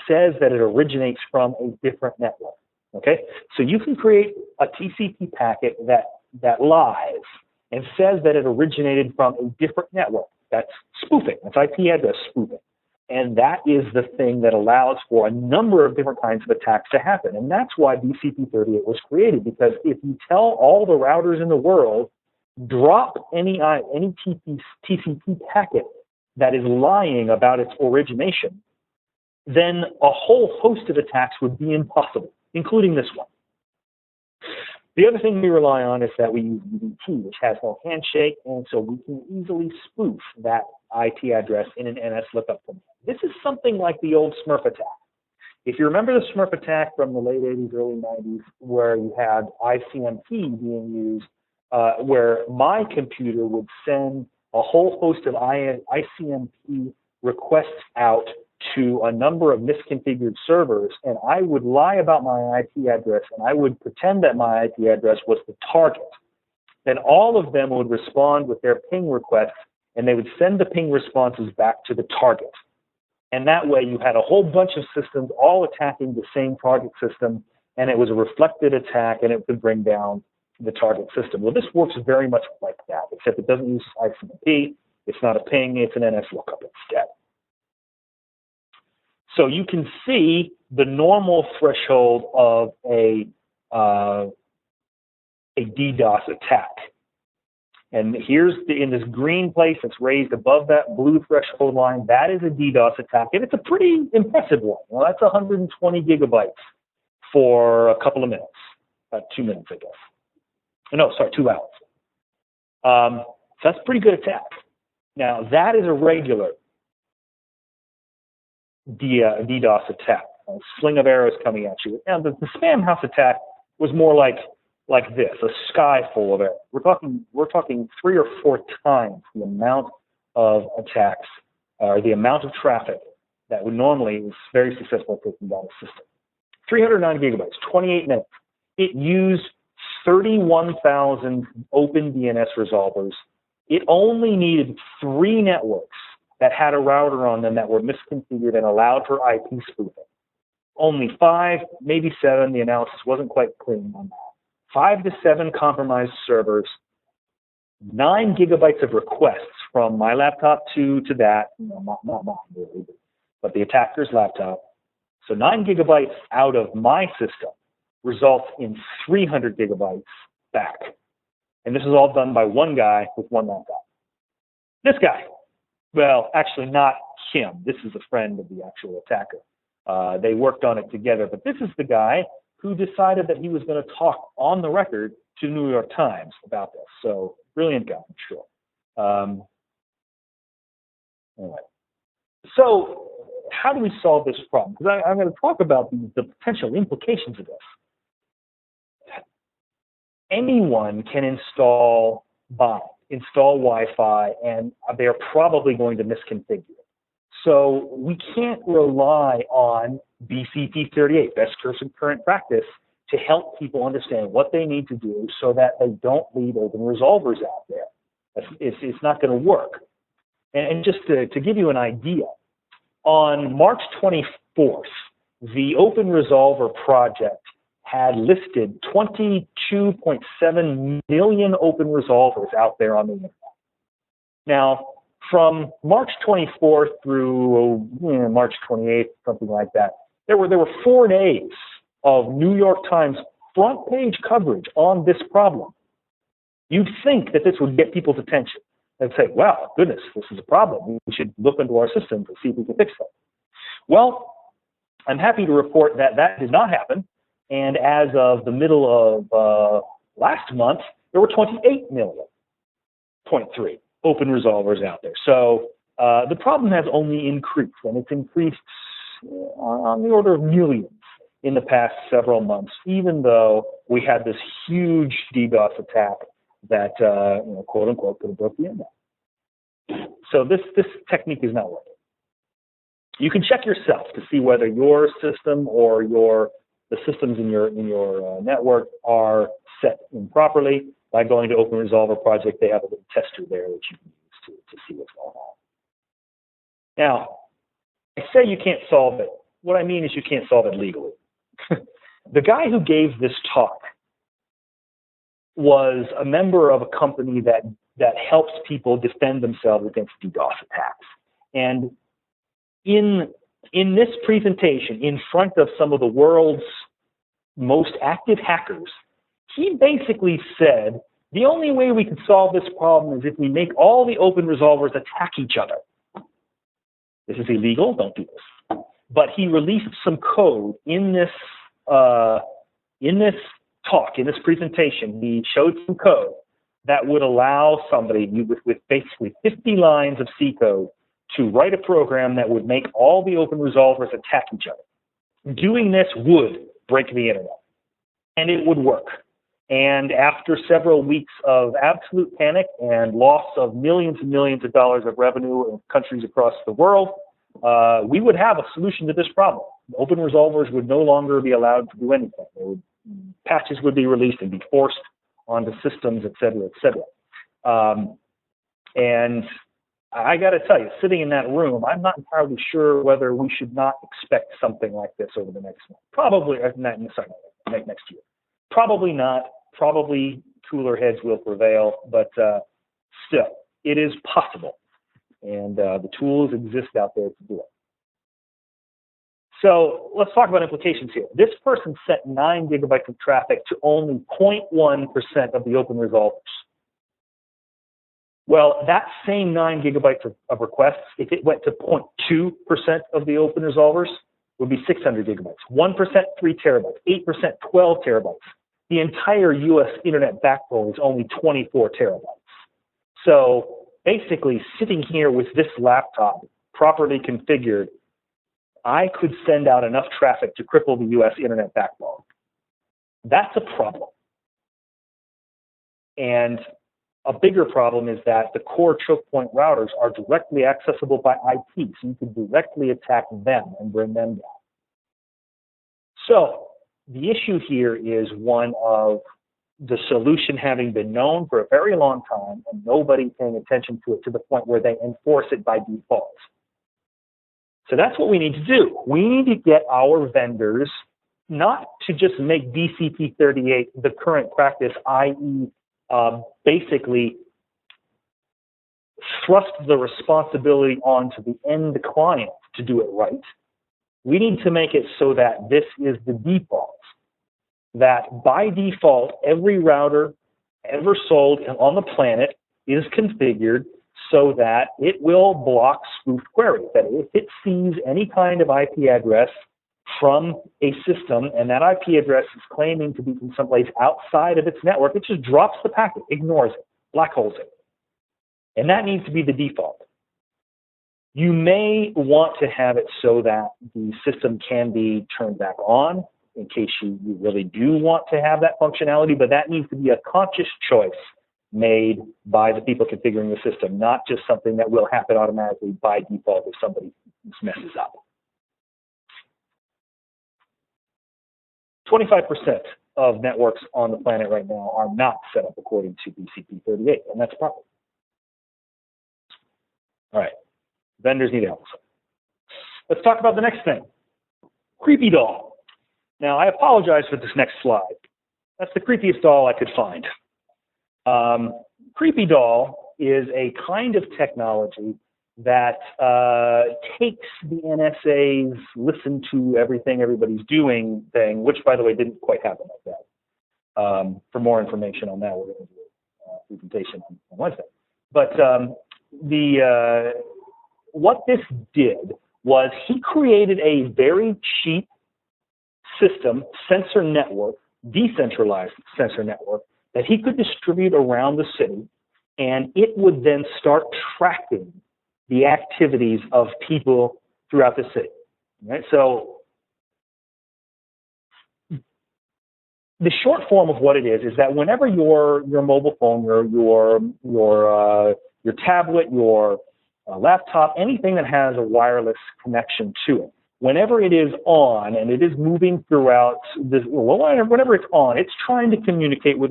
says that it originates from a different network. Okay? So you can create a TCP packet that lies and says that it originated from a different network. That's spoofing. That's IP address spoofing. And that is the thing that allows for a number of different kinds of attacks to happen. And that's why BCP38 was created, because if you tell all the routers in the world, drop any TCP packet that is lying about its origination, then a whole host of attacks would be impossible, including this one. The other thing we rely on is that we use UDP, which has no handshake, and so we can easily spoof that IP address in an NS lookup command. This is something like the old Smurf attack. If you remember the Smurf attack from the late 80s, early 90s, where you had ICMP being used, where my computer would send a whole host of ICMP requests out to a number of misconfigured servers, and I would lie about my IP address, and I would pretend that my IP address was the target. Then all of them would respond with their ping requests, and they would send the ping responses back to the target. And that way you had a whole bunch of systems all attacking the same target system, and it was a reflected attack, and it could bring down the target system. Well, this works very much like that, except it doesn't use ICMP. It's not a ping, it's an NS lookup instead. So you can see the normal threshold of a DDoS attack. And here's in this green place that's raised above that blue threshold line, that is a DDoS attack, and it's a pretty impressive one. Well, that's 120 gigabytes for a couple of minutes, about 2 minutes, I guess. No, sorry, 2 hours. So that's a pretty good attack. Now, that is a regular DDoS attack, a sling of arrows coming at you. Now, the spam house attack was more like this, a sky full of arrows. We're talking 3 or 4 times the amount of attacks, or the amount of traffic that would normally is very successful at taking down a system. 309 gigabytes, 28 minutes. It used 31,000 open DNS resolvers. It only needed 3 networks that had a router on them that were misconfigured and allowed for IP spoofing. Only 5, maybe 7, the analysis wasn't quite clean on that. 5 to 7 compromised servers, 9 gigabytes of requests from my laptop to that, not mine really, but the attacker's laptop. So 9 gigabytes out of my system results in 300 gigabytes back. And this is all done by one guy with one laptop. This guy. Well, actually not him. This is a friend of the actual attacker. They worked on it together, but this is the guy who decided that he was going to talk on the record to New York Times about this. So, brilliant guy, I'm sure. Anyway. So, how do we solve this problem? Because I'm going to talk about the potential implications of this. Anyone can install Bind. install Wi-Fi, and they're probably going to misconfigure it. So we can't rely on BCP38, best current practice, to help people understand what they need to do so that they don't leave open resolvers out there. It's not going to work. And just to give you an idea, on March 24th, the Open Resolver project had listed 22.7 million open resolvers out there on the internet. Now, from March 24th through March 28th, something like that, there were 4 days of New York Times front page coverage on this problem. You'd think that this would get people's attention and say, wow, goodness, this is a problem. We should look into our systems and see if we can fix it. Well, I'm happy to report that that did not happen. And as of the middle of last month, there were 28 million, 0.3 open resolvers out there. So the problem has only increased, and it's increased on the order of millions in the past several months, even though we had this huge DDoS attack that, quote unquote, could have broke the internet. So this technique is not working. You can check yourself to see whether your system or the systems in your network are set improperly by going to Open Resolver Project. They have a little tester there that you can use to see what's going on. Now, I say you can't solve it. What I mean is you can't solve it legally. The guy who gave this talk was a member of a company that helps people defend themselves against DDoS attacks. And in this presentation, in front of some of the world's most active hackers, he basically said, the only way we can solve this problem is if we make all the open resolvers attack each other. This is illegal, don't do this. But he released some code in this talk, in this presentation. He showed some code that would allow somebody with basically 50 lines of C code to write a program that would make all the open resolvers attack each other. Doing this would break the internet, and it would work. And after several weeks of absolute panic and loss of millions and millions of dollars of revenue in countries across the world, we would have a solution to this problem. Open resolvers would no longer be allowed to do anything. Patches would be released and be forced onto systems, et cetera, et cetera. And I got to tell you, sitting in that room, I'm not entirely sure whether we should not expect something like this over the next month. Probably, next year. Probably not. Probably cooler heads will prevail, but still, it is possible. And the tools exist out there to do it. So let's talk about implications here. This person sent 9 gigabytes of traffic to only 0.1% of the open resolvers. Well, that same 9 gigabytes of requests, if it went to 0.2% of the open resolvers, would be 600 gigabytes. 1%, 3 terabytes. 8%, 12 terabytes. The entire US internet backbone is only 24 terabytes. So basically, sitting here with this laptop properly configured, I could send out enough traffic to cripple the US internet backbone. That's a problem. And a bigger problem is that the core choke point routers are directly accessible by IP, so you can directly attack them and bring them down. So the issue here is one of the solution having been known for a very long time and nobody paying attention to it to the point where they enforce it by default. So that's what we need to do. We need to get our vendors not to just make BCP38 the current practice, i.e., basically thrust the responsibility onto the end client to do it right. We need to make it so that this is the default, that by default, every router ever sold on the planet is configured so that it will block spoofed queries, that if it sees any kind of IP address from a system, and that IP address is claiming to be from someplace outside of its network, it just drops the packet, ignores it, black holes it. And that needs to be the default. You may want to have it so that the system can be turned back on in case you really do want to have that functionality, but that needs to be a conscious choice, made by the people configuring the system, not just something that will happen automatically by default if somebody messes up. 25% of networks on the planet right now are not set up according to BCP38, and that's a problem. All right, vendors need help. Let's talk about the next thing, Creepy Doll. Now, I apologize for this next slide. That's the creepiest doll I could find. Creepy Doll is a kind of technology that takes the NSA's listen to everything everybody's doing thing, which, by the way, didn't quite happen like that. For more information on that, we're going to do a presentation on Wednesday. But what this did was he created a very cheap system, sensor network, decentralized sensor network, that he could distribute around the city, and it would then start tracking the activities of people throughout the city. Right? So the short form of what it is that whenever your mobile phone, your tablet, your laptop, anything that has a wireless connection to it, whenever it is on and it is moving throughout this, whenever it's on, it's trying to communicate with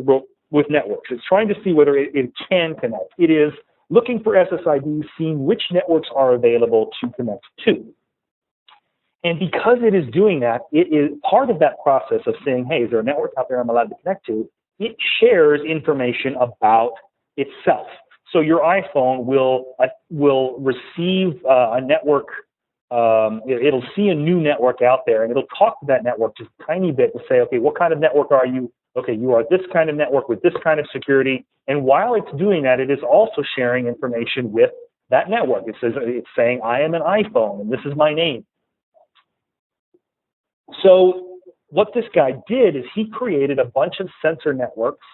networks. It's trying to see whether it can connect. It is looking for SSIDs, seeing which networks are available to connect to. And because it is doing that, it is part of that process of saying, hey, is there a network out there I'm allowed to connect to? It shares information about itself. So your iPhone will receive a network. It'll see a new network out there, and it'll talk to that network just a tiny bit to say, okay, what kind of network are you? Okay, you are this kind of network with this kind of security. And while it's doing that, it is also sharing information with that network. It's saying, I am an iPhone, and this is my name. So what this guy did is he created a bunch of sensor networks,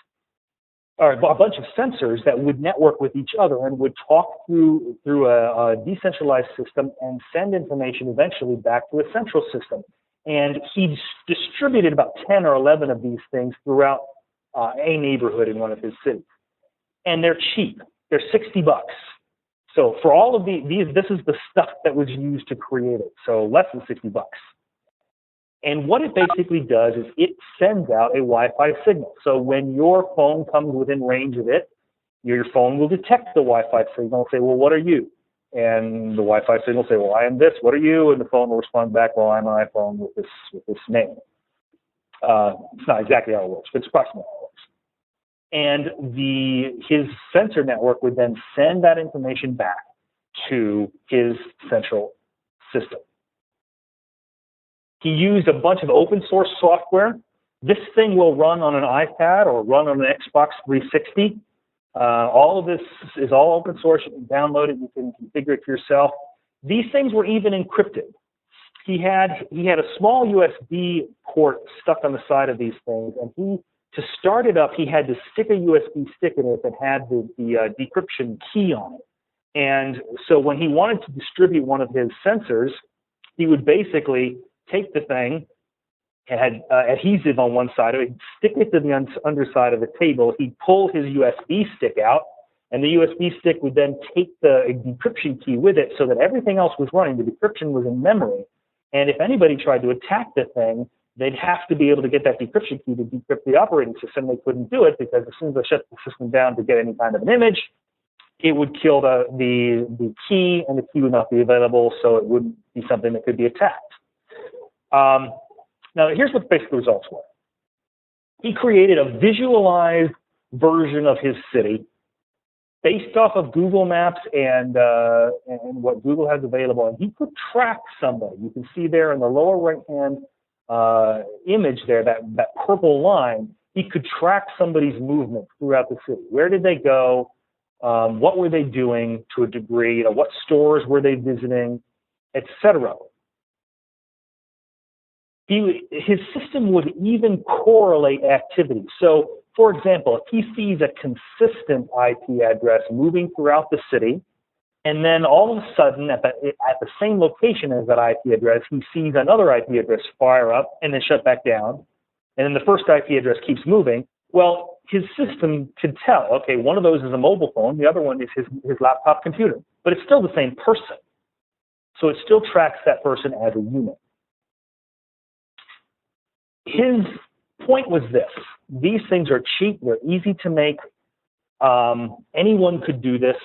or a bunch of sensors that would network with each other and would talk through a decentralized system and send information eventually back to a central system. And he distributed about 10 or 11 of these things throughout a neighborhood in one of his cities. And they're cheap. They're $60. So for all of these, this is the stuff that was used to create it. So less than $60. And what it basically does is it sends out a Wi-Fi signal. So when your phone comes within range of it, your phone will detect the Wi-Fi signal and say, well, what are you? And the Wi-Fi signal will say, well, I am this, what are you? And the phone will respond back, well, I'm an iPhone with this name. It's not exactly how it works, but it's approximately how it works. And his sensor network would then send that information back to his central system. He used a bunch of open source software. This thing will run on an iPad or run on an Xbox 360. All of this is all open source. You can download it. You can configure it for yourself. These things were even encrypted. He had a small USB port stuck on the side of these things, and to start it up, he had to stick a USB stick in it that had the decryption key on it. And so when he wanted to distribute one of his sensors, he would basically take the thing, it had adhesive on one side of it, he'd stick it to the underside of the table, he'd pull his USB stick out, and the USB stick would then take the decryption key with it so that everything else was running. The decryption was in memory. And if anybody tried to attack the thing, they'd have to be able to get that decryption key to decrypt the operating system. They couldn't do it because as soon as they shut the system down to get any kind of an image, it would kill the key, and the key would not be available, so it wouldn't be something that could be attacked. Now, here's what the basic results were. He created a visualized version of his city based off of Google Maps and what Google has available, and he could track somebody. You can see there in the lower right-hand image there, that purple line, he could track somebody's movement throughout the city. Where did they go? What were they doing to a degree? What stores were they visiting, etc. His system would even correlate activity. So, for example, if he sees a consistent IP address moving throughout the city, and then all of a sudden at the same location as that IP address, he sees another IP address fire up and then shut back down, and then the first IP address keeps moving, well, his system could tell, okay, one of those is a mobile phone, the other one is his laptop computer, but it's still the same person. So it still tracks that person as a unit. His point was this: these things are cheap, they're easy to make, anyone could do this.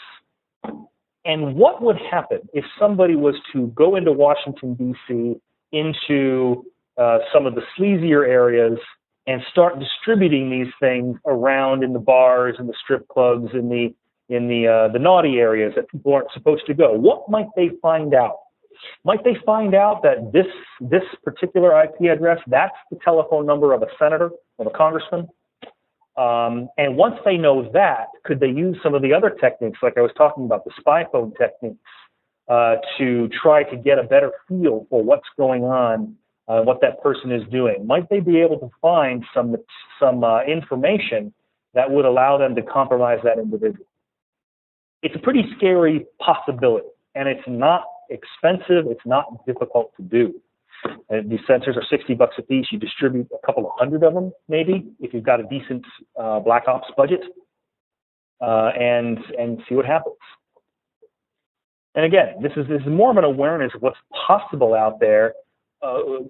And what would happen if somebody was to go into Washington, D.C., into some of the sleazier areas and start distributing these things around in the bars and the strip clubs, in the naughty areas that people aren't supposed to go? What might they find out? Might they find out that this particular IP address, that's the telephone number of a senator, of a congressman? And once they know that, could they use some of the other techniques, like I was talking about, the spy phone techniques, to try to get a better feel for what's going on, what that person is doing? Might they be able to find some information that would allow them to compromise that individual? It's a pretty scary possibility, and it's not expensive. It's not difficult to do. And these sensors are $60 a piece. You distribute a couple of hundred of them, maybe, if you've got a decent Black Ops budget, and see what happens. And again, this is more of an awareness of what's possible out there,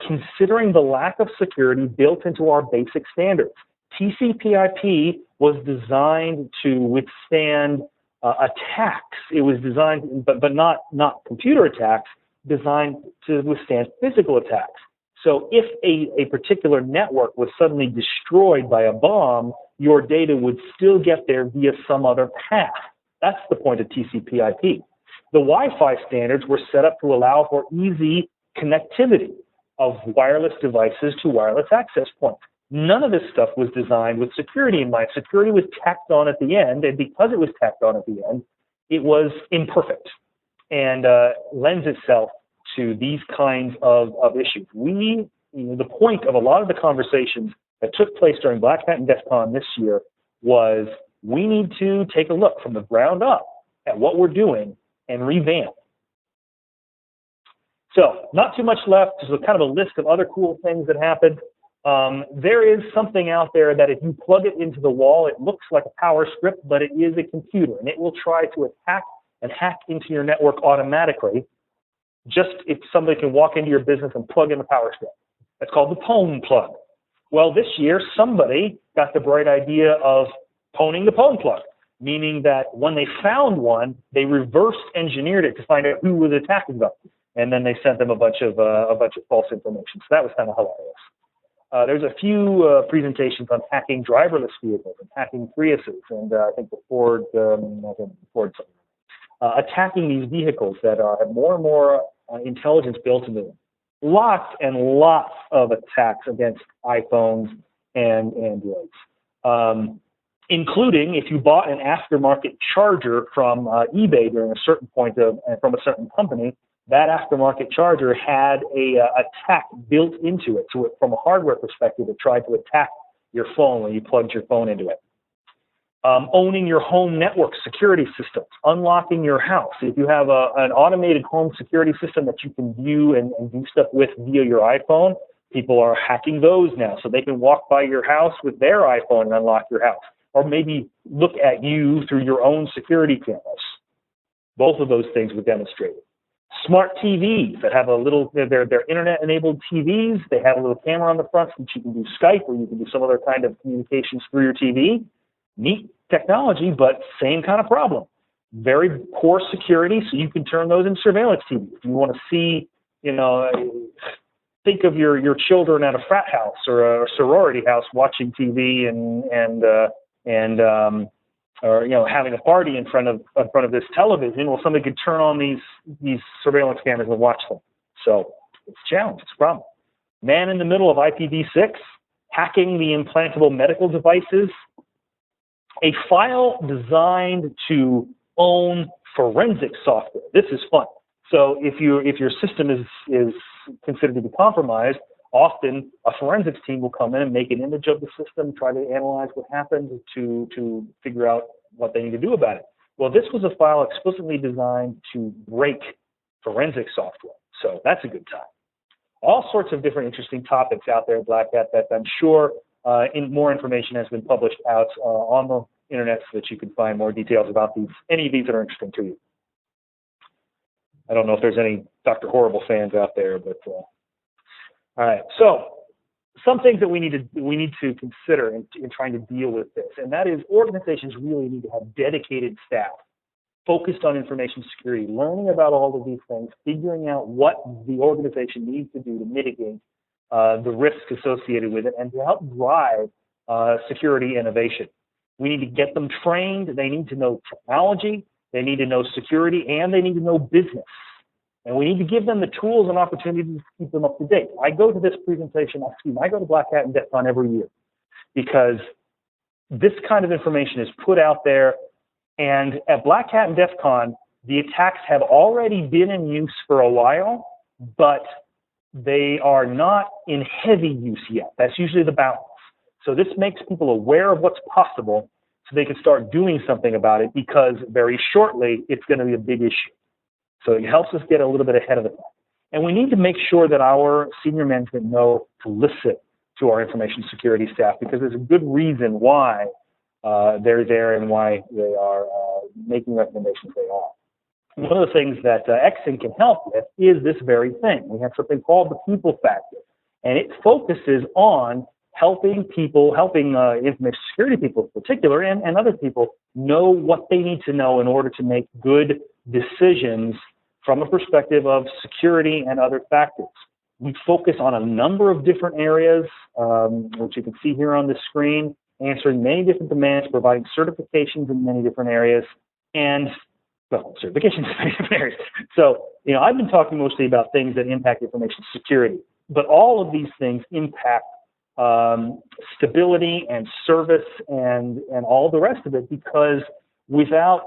considering the lack of security built into our basic standards. TCP/IP was designed to withstand attacks. It was designed, but not computer attacks, designed to withstand physical attacks. So if a particular network was suddenly destroyed by a bomb, your data would still get there via some other path. That's the point of TCP/IP. The Wi-Fi standards were set up to allow for easy connectivity of wireless devices to wireless access points. None of this stuff was designed with security in mind. Security was tacked on at the end, and because it was tacked on at the end, it was imperfect and lends itself to these kinds of issues. The point of a lot of the conversations that took place during Black Hat and DEF CON this year was we need to take a look from the ground up at what we're doing and revamp. So not too much left. There's kind of a list of other cool things that happened. There is something out there that if you plug it into the wall, it looks like a power strip, but it is a computer, and it will try to attack and hack into your network automatically, just if somebody can walk into your business and plug in the power strip. That's called the pwn plug. Well, this year, somebody got the bright idea of pwning the pwn plug, meaning that when they found one, they reverse engineered it to find out who was attacking them, and then they sent them a bunch of false information. So that was kind of hilarious. There's a few presentations on hacking driverless vehicles and hacking Priuses, and I think the Ford attacking these vehicles that have more and more intelligence built into them. Lots and lots of attacks against iPhones and Androids, including if you bought an aftermarket charger from eBay during a certain point from a certain company. That aftermarket charger had a attack built into it. So from a hardware perspective, it tried to attack your phone when you plugged your phone into it. Owning your home network security systems, unlocking your house. If you have an automated home security system that you can view and do stuff with via your iPhone, people are hacking those now. So they can walk by your house with their iPhone and unlock your house. Or maybe look at you through your own security cameras. Both of those things were demonstrated. Smart TVs that have they're internet-enabled TVs. They have a little camera on the front so that you can do Skype or you can do some other kind of communications through your TV. Neat technology, but same kind of problem. Very poor security, so you can turn those into surveillance TV. If you want to see, think of your children at a frat house or a sorority house watching TV or having a party in front of this television. Well, somebody could turn on these surveillance cameras and watch them. So it's a challenge. It's a problem. Man in the middle of IPv6, hacking the implantable medical devices. A file designed to own forensic software. This is fun. So if your system is considered to be compromised, often a forensics team will come in and make an image of the system, try to analyze what happened to figure out what they need to do about it. Well, this was a file explicitly designed to break forensic software. So that's a good time. All sorts of different interesting topics out there at Black Hat that I'm sure more information has been published out on the internet so that you can find more details about any of these that are interesting to you. I don't know if there's any Dr. Horrible fans out there, but all right. So some things that we need to consider in trying to deal with this, and that is organizations really need to have dedicated staff focused on information security, learning about all of these things, figuring out what the organization needs to do to mitigate the risks associated with it, and to help drive security innovation. We need to get them trained. They need to know technology, they need to know security, and they need to know business. And we need to give them the tools and opportunities to keep them up to date. I go to this presentation, I go to Black Hat and DEF CON every year because this kind of information is put out there. And at Black Hat and DEF CON, the attacks have already been in use for a while, but they are not in heavy use yet. That's usually the balance. So this makes people aware of what's possible so they can start doing something about it, because very shortly it's going to be a big issue. So it helps us get a little bit ahead of it. And we need to make sure that our senior management know to listen to our information security staff, because there's a good reason why they're there and why they are making recommendations they are. One of the things that Exyn can help with is this very thing. We have something called the people factor, and it focuses on helping information security people in particular, and other people know what they need to know in order to make good decisions from a perspective of security and other factors. We focus on a number of different areas, which you can see here on the screen, answering many different demands, providing certifications in many different areas, and, well, certifications in many different areas. So, I've been talking mostly about things that impact information security, but all of these things impact stability and service and all the rest of it, because without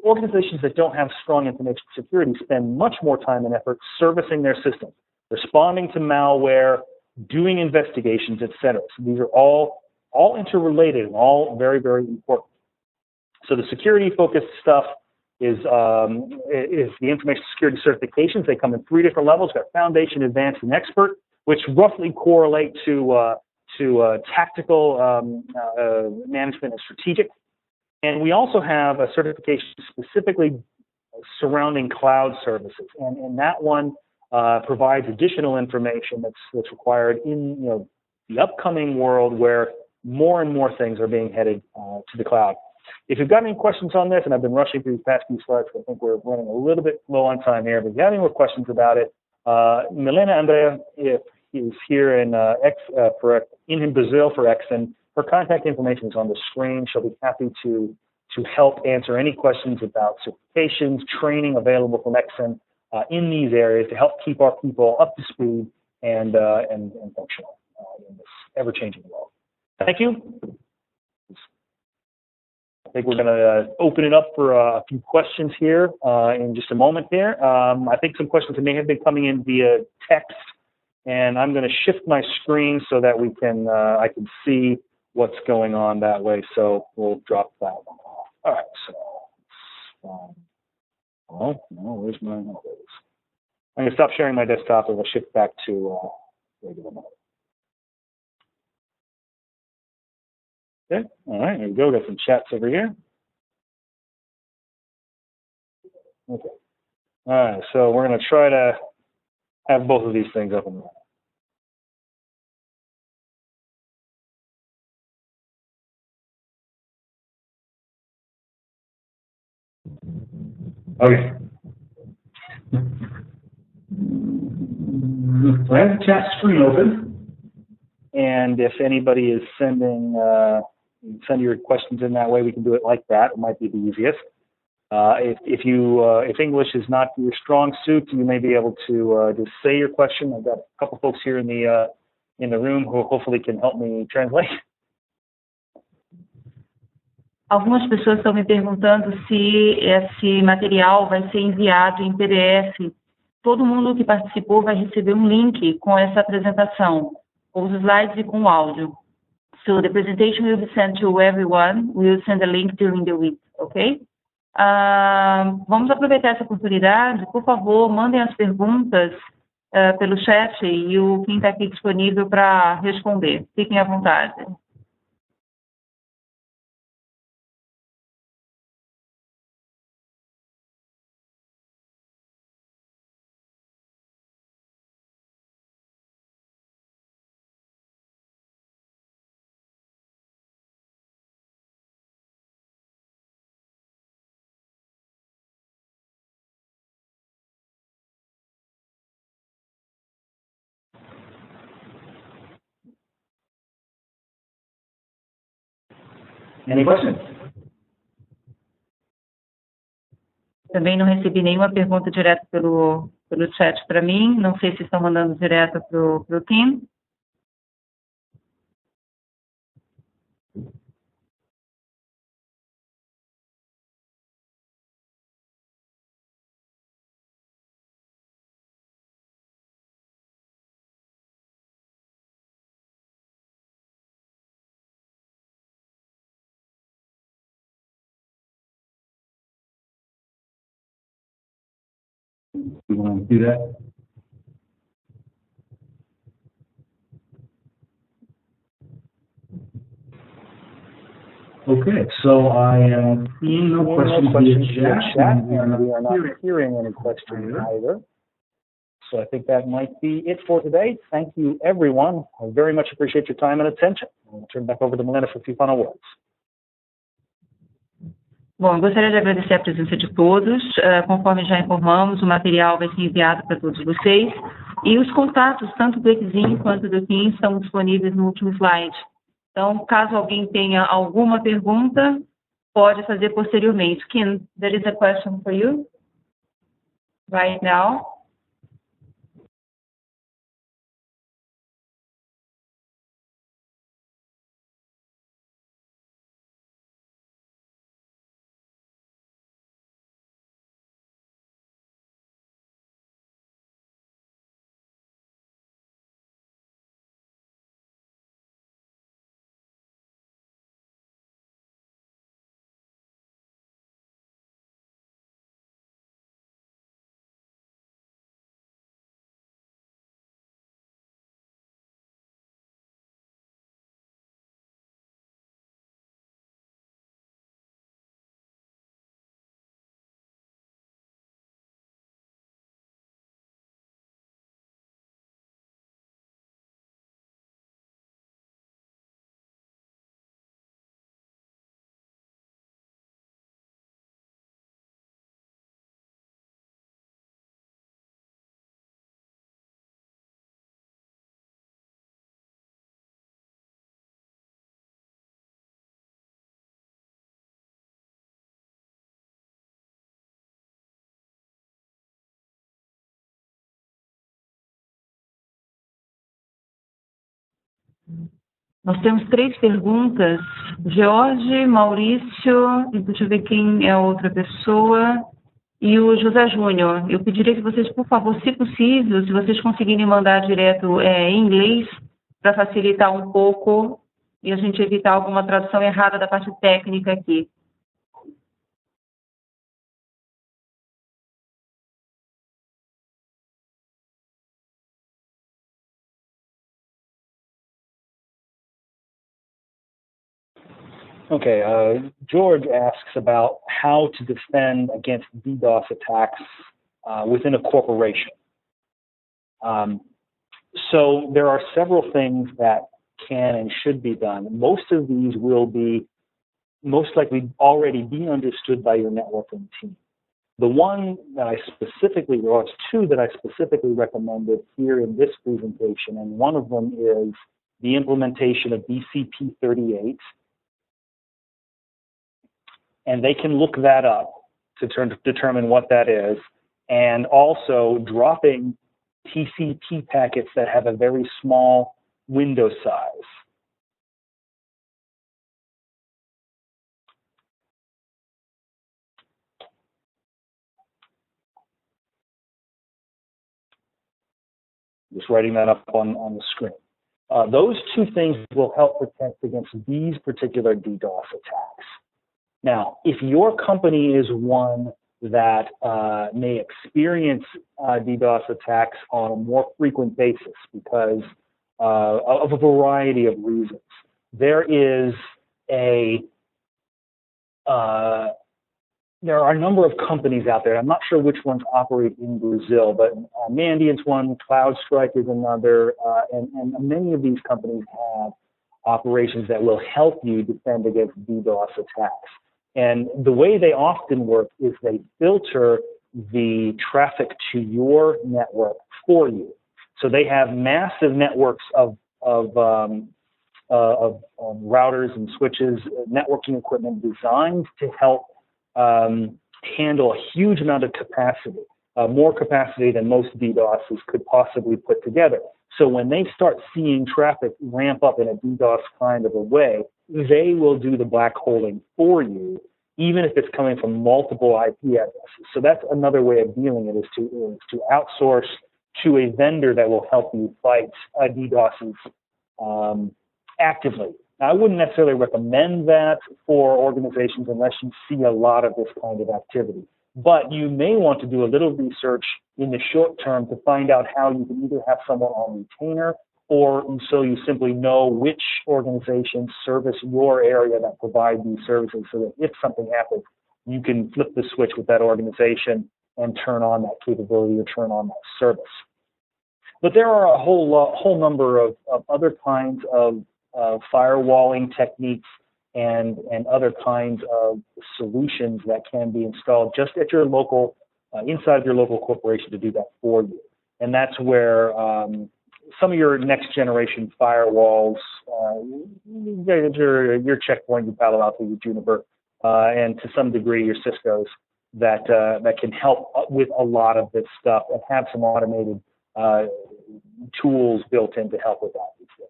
organizations that don't have strong information security spend much more time and effort servicing their systems, responding to malware, doing investigations, etc. So these are all interrelated and all very, very important. So the security-focused stuff is the information security certifications. They come in 3 different levels. We've got Foundation, Advanced, and Expert, which roughly correlate to tactical management and strategic. And we also have a certification specifically surrounding cloud services, and that one provides additional information that's required in the upcoming world where more and more things are being headed to the cloud. If you've got any questions on this, and I've been rushing through these past few slides, I think we're running a little bit low on time here, but if you have any more questions about it, Milena Andrea is here in Brazil for Exyn. Her contact information is on the screen. She'll be happy to help answer any questions about certifications, training available from Exyn in these areas to help keep our people up to speed and functional in this ever-changing world. Thank you. I think we're going to open it up for a few questions here in just a moment here. I think some questions that may have been coming in via text, and I'm going to shift my screen so that I can see what's going on that way. So we'll drop that one off. All right. So, oh no, where's my? I'm going to stop sharing my desktop and we'll shift back to regular mode. Okay. All right. There we go. Got some chats over here. Okay. All right. So we're going to try to have both of these things up and running. Okay. So I have the chat screen open, and if anybody is send your questions in that way, we can do it like that. It might be the easiest. If English is not your strong suit, you may be able to just say your question. I've got a couple folks here in the room who hopefully can help me translate. Algumas pessoas estão me perguntando se esse material vai ser enviado em PDF. Todo mundo que participou vai receber um link com essa apresentação, com os slides e com o áudio. So the presentation will be sent to everyone. We will send a link during the week, okay? Vamos aproveitar essa oportunidade. Por favor, mandem as perguntas pelo chat e o Kim está aqui disponível para responder. Fiquem à vontade. Any questions? Também não recebi nenhuma pergunta direta pelo chat para mim. Não sei se estão mandando direto para o Kim. You want to do that? Okay, so I am seeing no questions via chat, and we are not hearing any questions either. So I think that might be it for today. Thank you, everyone. I very much appreciate your time and attention. I'll turn back over to Milena for a few final words. Bom, eu gostaria de agradecer a presença de todos. Conforme já informamos, o material vai ser enviado para todos vocês. E os contatos, tanto do Exim quanto do Kim, estão disponíveis no último slide. Então, caso alguém tenha alguma pergunta, pode fazer posteriormente. Kim, there is a question for you right now. Nós temos 3 perguntas. Jorge, Maurício, e deixa eu ver quem é a outra pessoa, e o José Júnior. Eu pediria que vocês, por favor, se possível, se vocês conseguirem mandar direto em inglês, para facilitar um pouco e a gente evitar alguma tradução errada da parte técnica aqui. Okay, George asks about how to defend against DDoS attacks within a corporation. So there are several things that can and should be done. Most of these will be most likely already be understood by your networking team. The one that I specifically, or two that I specifically recommended here in this presentation, and one of them is the implementation of BCP38. And they can look that up to determine what that is, and also dropping TCP packets that have a very small window size. Just writing that up on the screen. Those two things will help protect against these particular DDoS attacks. Now, if your company is one that may experience DDoS attacks on a more frequent basis because of a variety of reasons. There are a number of companies out there. I'm not sure which ones operate in Brazil, but Mandiant's one, CloudStrike is another, and many of these companies have operations that will help you defend against DDoS attacks. And the way they often work is they filter the traffic to your network for you. So they have massive networks of routers and switches, networking equipment designed to help handle a huge amount of capacity, more capacity than most DDoSs could possibly put together. So when they start seeing traffic ramp up in a DDoS kind of a way, they will do the black holing for you, even if it's coming from multiple IP addresses. So that's another way of dealing it, is to outsource to a vendor that will help you fight DDoSs actively. Now, I wouldn't necessarily recommend that for organizations unless you see a lot of this kind of activity. But you may want to do a little research in the short term to find out how you can either have someone on retainer, or so you simply know which organizations service your area that provide these services, so that if something happens, you can flip the switch with that organization and turn on that capability or turn on that service. But there are a whole number of other kinds of firewalling techniques and other kinds of solutions that can be installed just at your local, inside of your local corporation to do that for you. And that's where some of your next generation firewalls, your Check Point, your Palo Alto, your Juniper, and to some degree your Cisco's, that can help with a lot of this stuff and have some automated tools built in to help with that these days.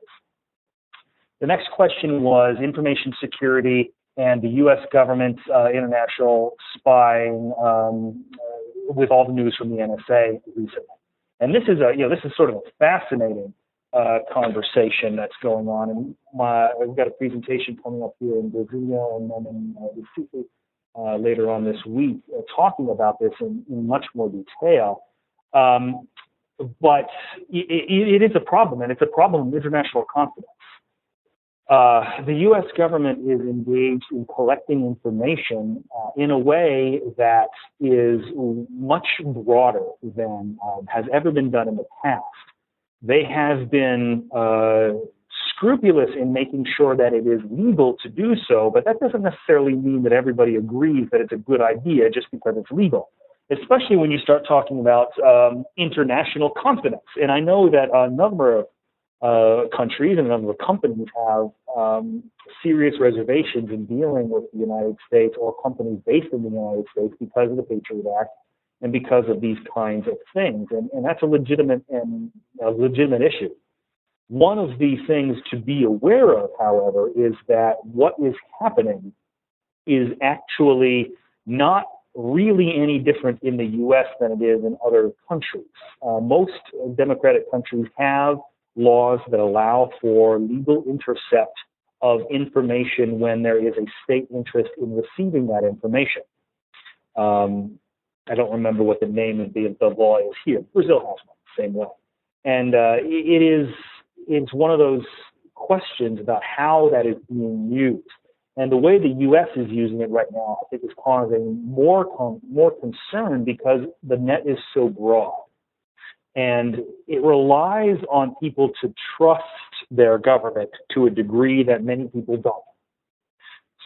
The next question was information security and the U.S. government's international spying with all the news from the NSA recently. And this is sort of a fascinating conversation that's going on. And we've got a presentation coming up here in Brazil and then in Recife later on this week, talking about this in much more detail. But it is a problem, and it's a problem of international confidence. The U.S. government is engaged in collecting information in a way that is much broader than has ever been done in the past. They have been scrupulous in making sure that it is legal to do so, but that doesn't necessarily mean that everybody agrees that it's a good idea just because it's legal, especially when you start talking about international confidence. And I know that a number of countries and a number of companies have serious reservations in dealing with the United States or companies based in the United States because of the Patriot Act and because of these kinds of things. And that's a legitimate issue. One of the things to be aware of, however, is that what is happening is actually not really any different in the U.S. than it is in other countries. Most democratic countries have laws that allow for legal intercept of information when there is a state interest in receiving that information. I don't remember what the name of the law is here. Brazil has one the same way. And it's one of those questions about how that is being used. And the way the U.S. is using it right now, I think, is causing more concern because the net is so broad. And it relies on people to trust their government to a degree that many people don't.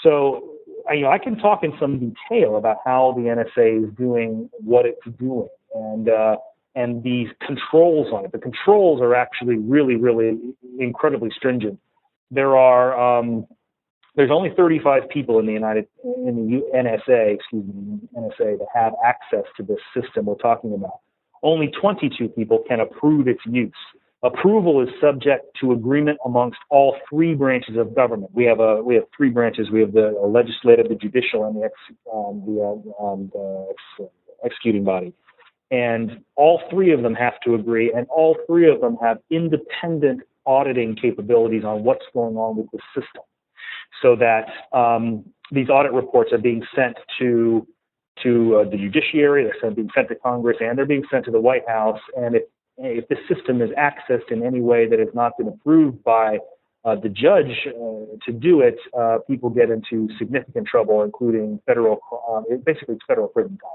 So, I can talk in some detail about how the NSA is doing what it's doing and these controls on it. The controls are actually really, really incredibly stringent. There's only 35 people in the NSA that have access to this system we're talking about. Only 22 people can approve its use. Approval is subject to agreement amongst all three branches of government. We have three branches. We have the legislative, the judicial, and the executing body. And all three of them have to agree, and all three of them have independent auditing capabilities on what's going on with the system, so that these audit reports are being sent to to the judiciary, they're being sent to Congress, and they're being sent to the White House. And if this system is accessed in any way that has not been approved by the judge to do it, people get into significant trouble, including basically federal prison time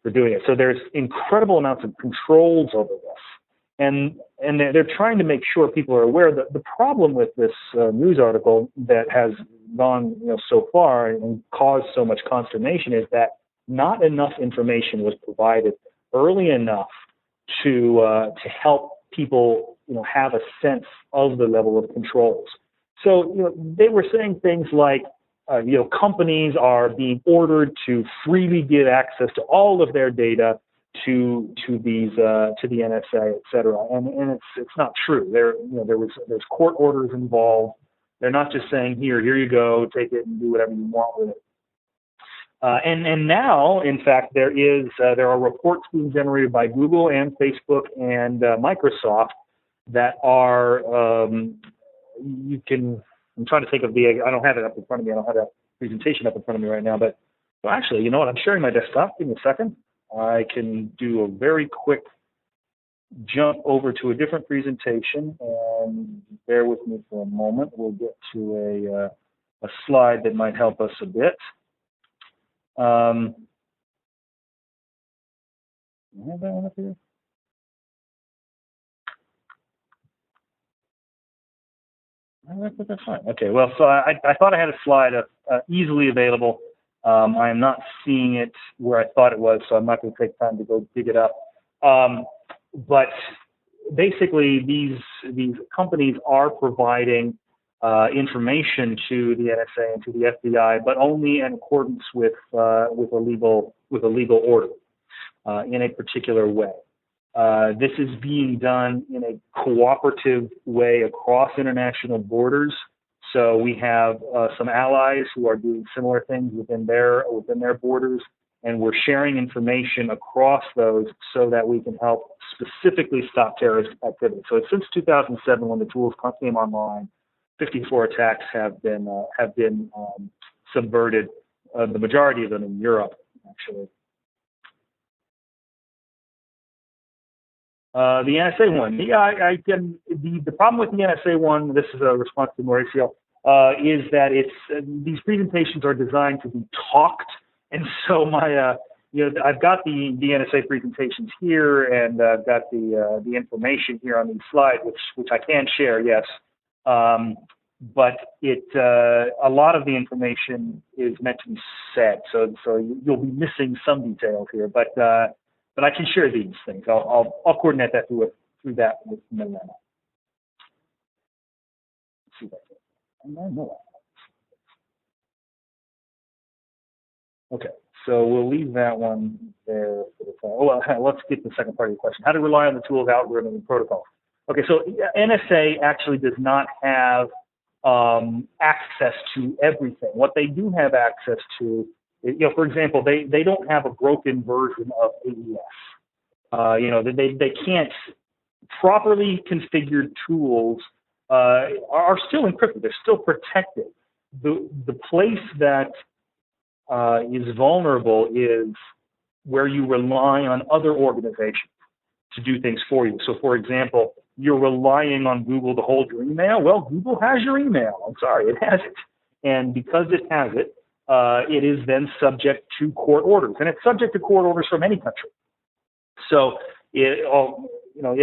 for doing it. So there's incredible amounts of controls over this. And they're trying to make sure people are aware that the problem with this news article that has gone so far and caused so much consternation is that not enough information was provided early enough to help people have a sense of the level of controls. So they were saying things like companies are being ordered to freely give access to all of their data to the NSA, et cetera, and it's not true. There's court orders involved. They're not just saying here you go, take it and do whatever you want with it. And now, in fact, there are reports being generated by Google and Facebook and Microsoft that are I'm trying to think of I don't have it up in front of me. I don't have that presentation up in front of me right now. But well, actually, you know what? I'm sharing my desktop. Give me a second. I can do a very quick jump over to a different presentation, and bear with me for a moment. We'll get to a slide that might help us a bit. I have that one up here. That's fine. Okay, well, so I thought I had a slide easily available. I am not seeing it where I thought it was, so I'm not going to take time to go dig it up. But basically, these companies are providing information to the NSA and to the FBI, but only in accordance with a legal order in a particular way. This is being done in a cooperative way across international borders. So we have some allies who are doing similar things within their borders, and we're sharing information across those so that we can help specifically stop terrorist activity. So since 2007, when the tools came online, 54 attacks have been subverted. The majority of them in Europe, actually. The NSA one, yeah, the problem with the NSA one, this is a response to Mauricio, is that these presentations are designed to be talked, and so I've got the NSA presentations here, and I've got the information here on these slides, which I can share, yes, but a lot of the information is meant to be said, so you'll be missing some details here, but I can share these things. I'll coordinate that through that with Milena. Let's see that. Okay, so we'll leave that one there for the time. Oh, well, let's get to the second part of your question. How to rely on the tools, algorithm, and protocol. Okay, so NSA actually does not have access to everything. What they do have access to, for example, they don't have a broken version of AES. They can't properly configured tools are still encrypted. They're still protected. The place that is vulnerable is where you rely on other organizations to do things for you. So, for example, you're relying on Google to hold your email. Well, Google has your email. I'm sorry, it has it. And because it has it, it is then subject to court orders. And it's subject to court orders from any country. So it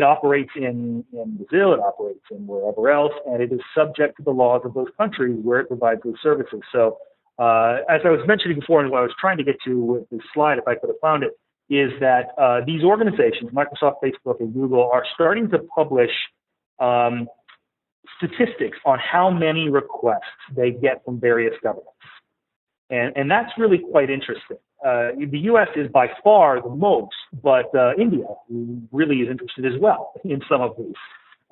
operates in Brazil, it operates in wherever else, and it is subject to the laws of those countries where it provides those services. So as I was mentioning before, and what I was trying to get to with this slide, if I could have found it, is that these organizations, Microsoft, Facebook, and Google, are starting to publish statistics on how many requests they get from various governments. And that's really quite interesting. The U.S. is by far the most, but India really is interested as well in some of these,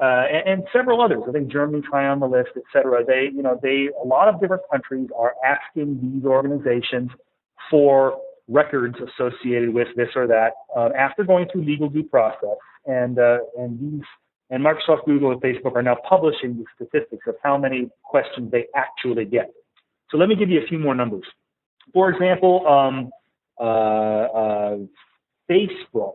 and several others. I think Germany's high on the list, et cetera. A lot of different countries are asking these organizations for records associated with this or that after going through legal due process. And Microsoft, Google, and Facebook are now publishing the statistics of how many questions they actually get. So let me give you a few more numbers. For example, Facebook,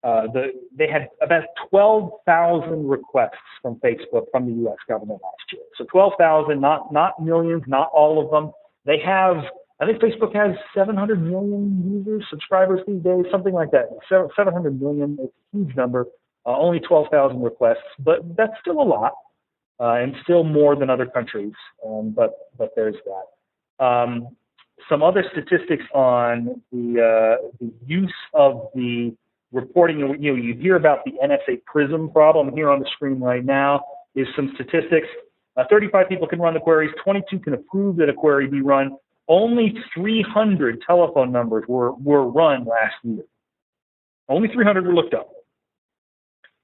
they had about 12,000 requests from Facebook from the U.S. government last year. So 12,000, not millions, not all of them. They have, I think Facebook has 700 million users, subscribers these days, something like that. 700 million, it's a huge number. Only 12,000 requests, but that's still a lot, and still more than other countries. But there's that. Some other statistics on the use of the reporting. You hear about the NSA PRISM problem here on the screen right now. Is some statistics. 35 people can run the queries. 22 can approve that a query be run. Only 300 telephone numbers were run last year. Only 300 were looked up.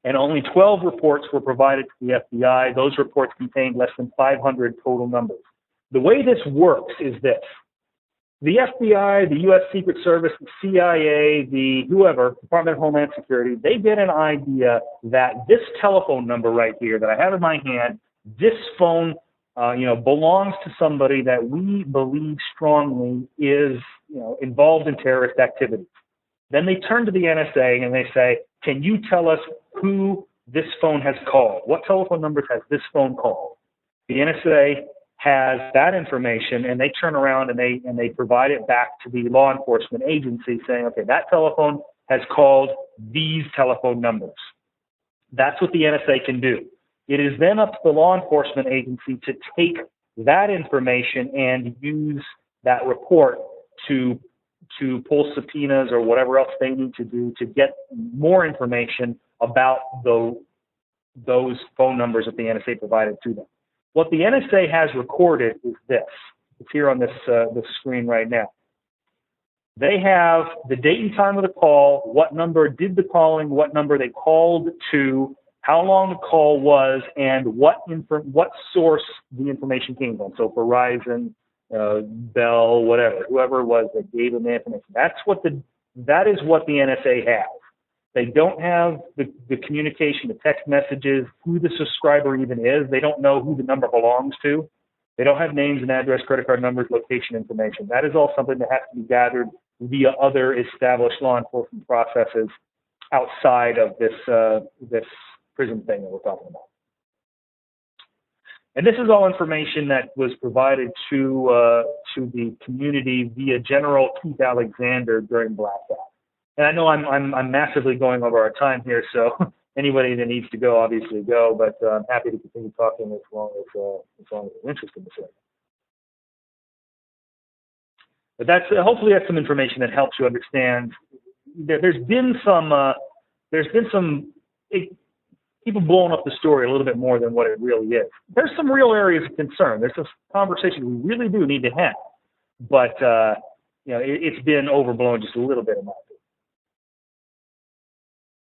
And only 12 reports were provided to the FBI. Those reports contained less than 500 total numbers. The way this works is this. The FBI, the U.S. Secret Service, the CIA, the whoever, Department of Homeland Security, they get an idea that this telephone number right here that I have in my hand, this phone, belongs to somebody that we believe strongly is, involved in terrorist activities. Then they turn to the NSA and they say, can you tell us who this phone has called? What telephone numbers has this phone called? The NSA has that information, and they turn around and they provide it back to the law enforcement agency saying, okay, that telephone has called these telephone numbers. That's what the NSA can do. It is then up to the law enforcement agency to take that information and use that report to pull subpoenas or whatever else they need to do to get more information about those phone numbers that the NSA provided to them. What the NSA has recorded is this. It's here on this screen right now. They have the date and time of the call, what number did the calling, what number they called to, how long the call was, and what source the information came from. So Verizon, Bell, whoever it was that gave them the information. That is what the NSA has. They don't have the communication, the text messages, who the subscriber even is. They don't know who the number belongs to. They don't have names and address, credit card numbers, location information. That is all something that has to be gathered via other established law enforcement processes outside of this PRISM thing that we're talking about. And this is all information that was provided to the community via General Keith Alexander during Black Hat. And I know I'm massively going over our time here, so anybody that needs to go, obviously go. But I'm happy to continue talking as long as you're interested in this area. But hopefully that's some information that helps you understand. There's been some people blowing up the story a little bit more than what it really is. There's some real areas of concern. There's some conversation we really do need to have, but it's been overblown just a little bit in my opinion.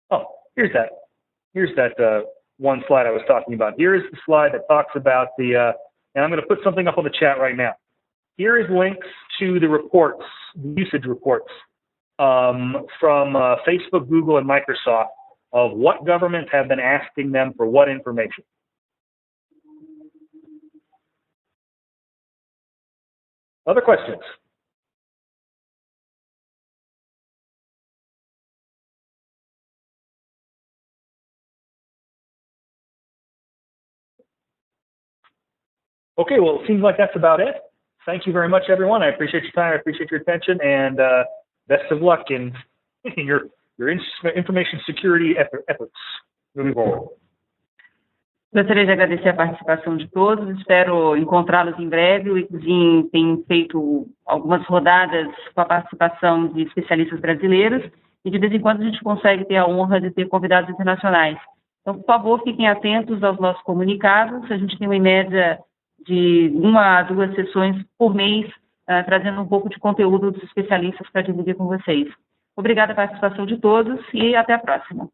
Oh, here's that one slide I was talking about. Here is the slide that talks about and I'm going to put something up on the chat right now. Here is links to the reports, the usage reports from Facebook, Google, and Microsoft of what governments have been asking them for what information. Other questions? Okay, well, it seems like that's about it. Thank you very much, everyone. I appreciate your time. I appreciate your attention, and best of luck in your information security efforts moving forward. Gostaria de agradecer a participação de todos. Espero encontrá-los em breve. O ICZIM tem feito algumas rodadas com a participação de especialistas brasileiros e de vez em quando a gente consegue ter a honra de ter convidados internacionais. Então, por favor, fiquem atentos aos nossos comunicados. A gente tem uma média de 1 a 2 sessões por mês, trazendo um pouco de conteúdo dos especialistas para dividir com vocês. Obrigada pela participação de todos e até a próxima.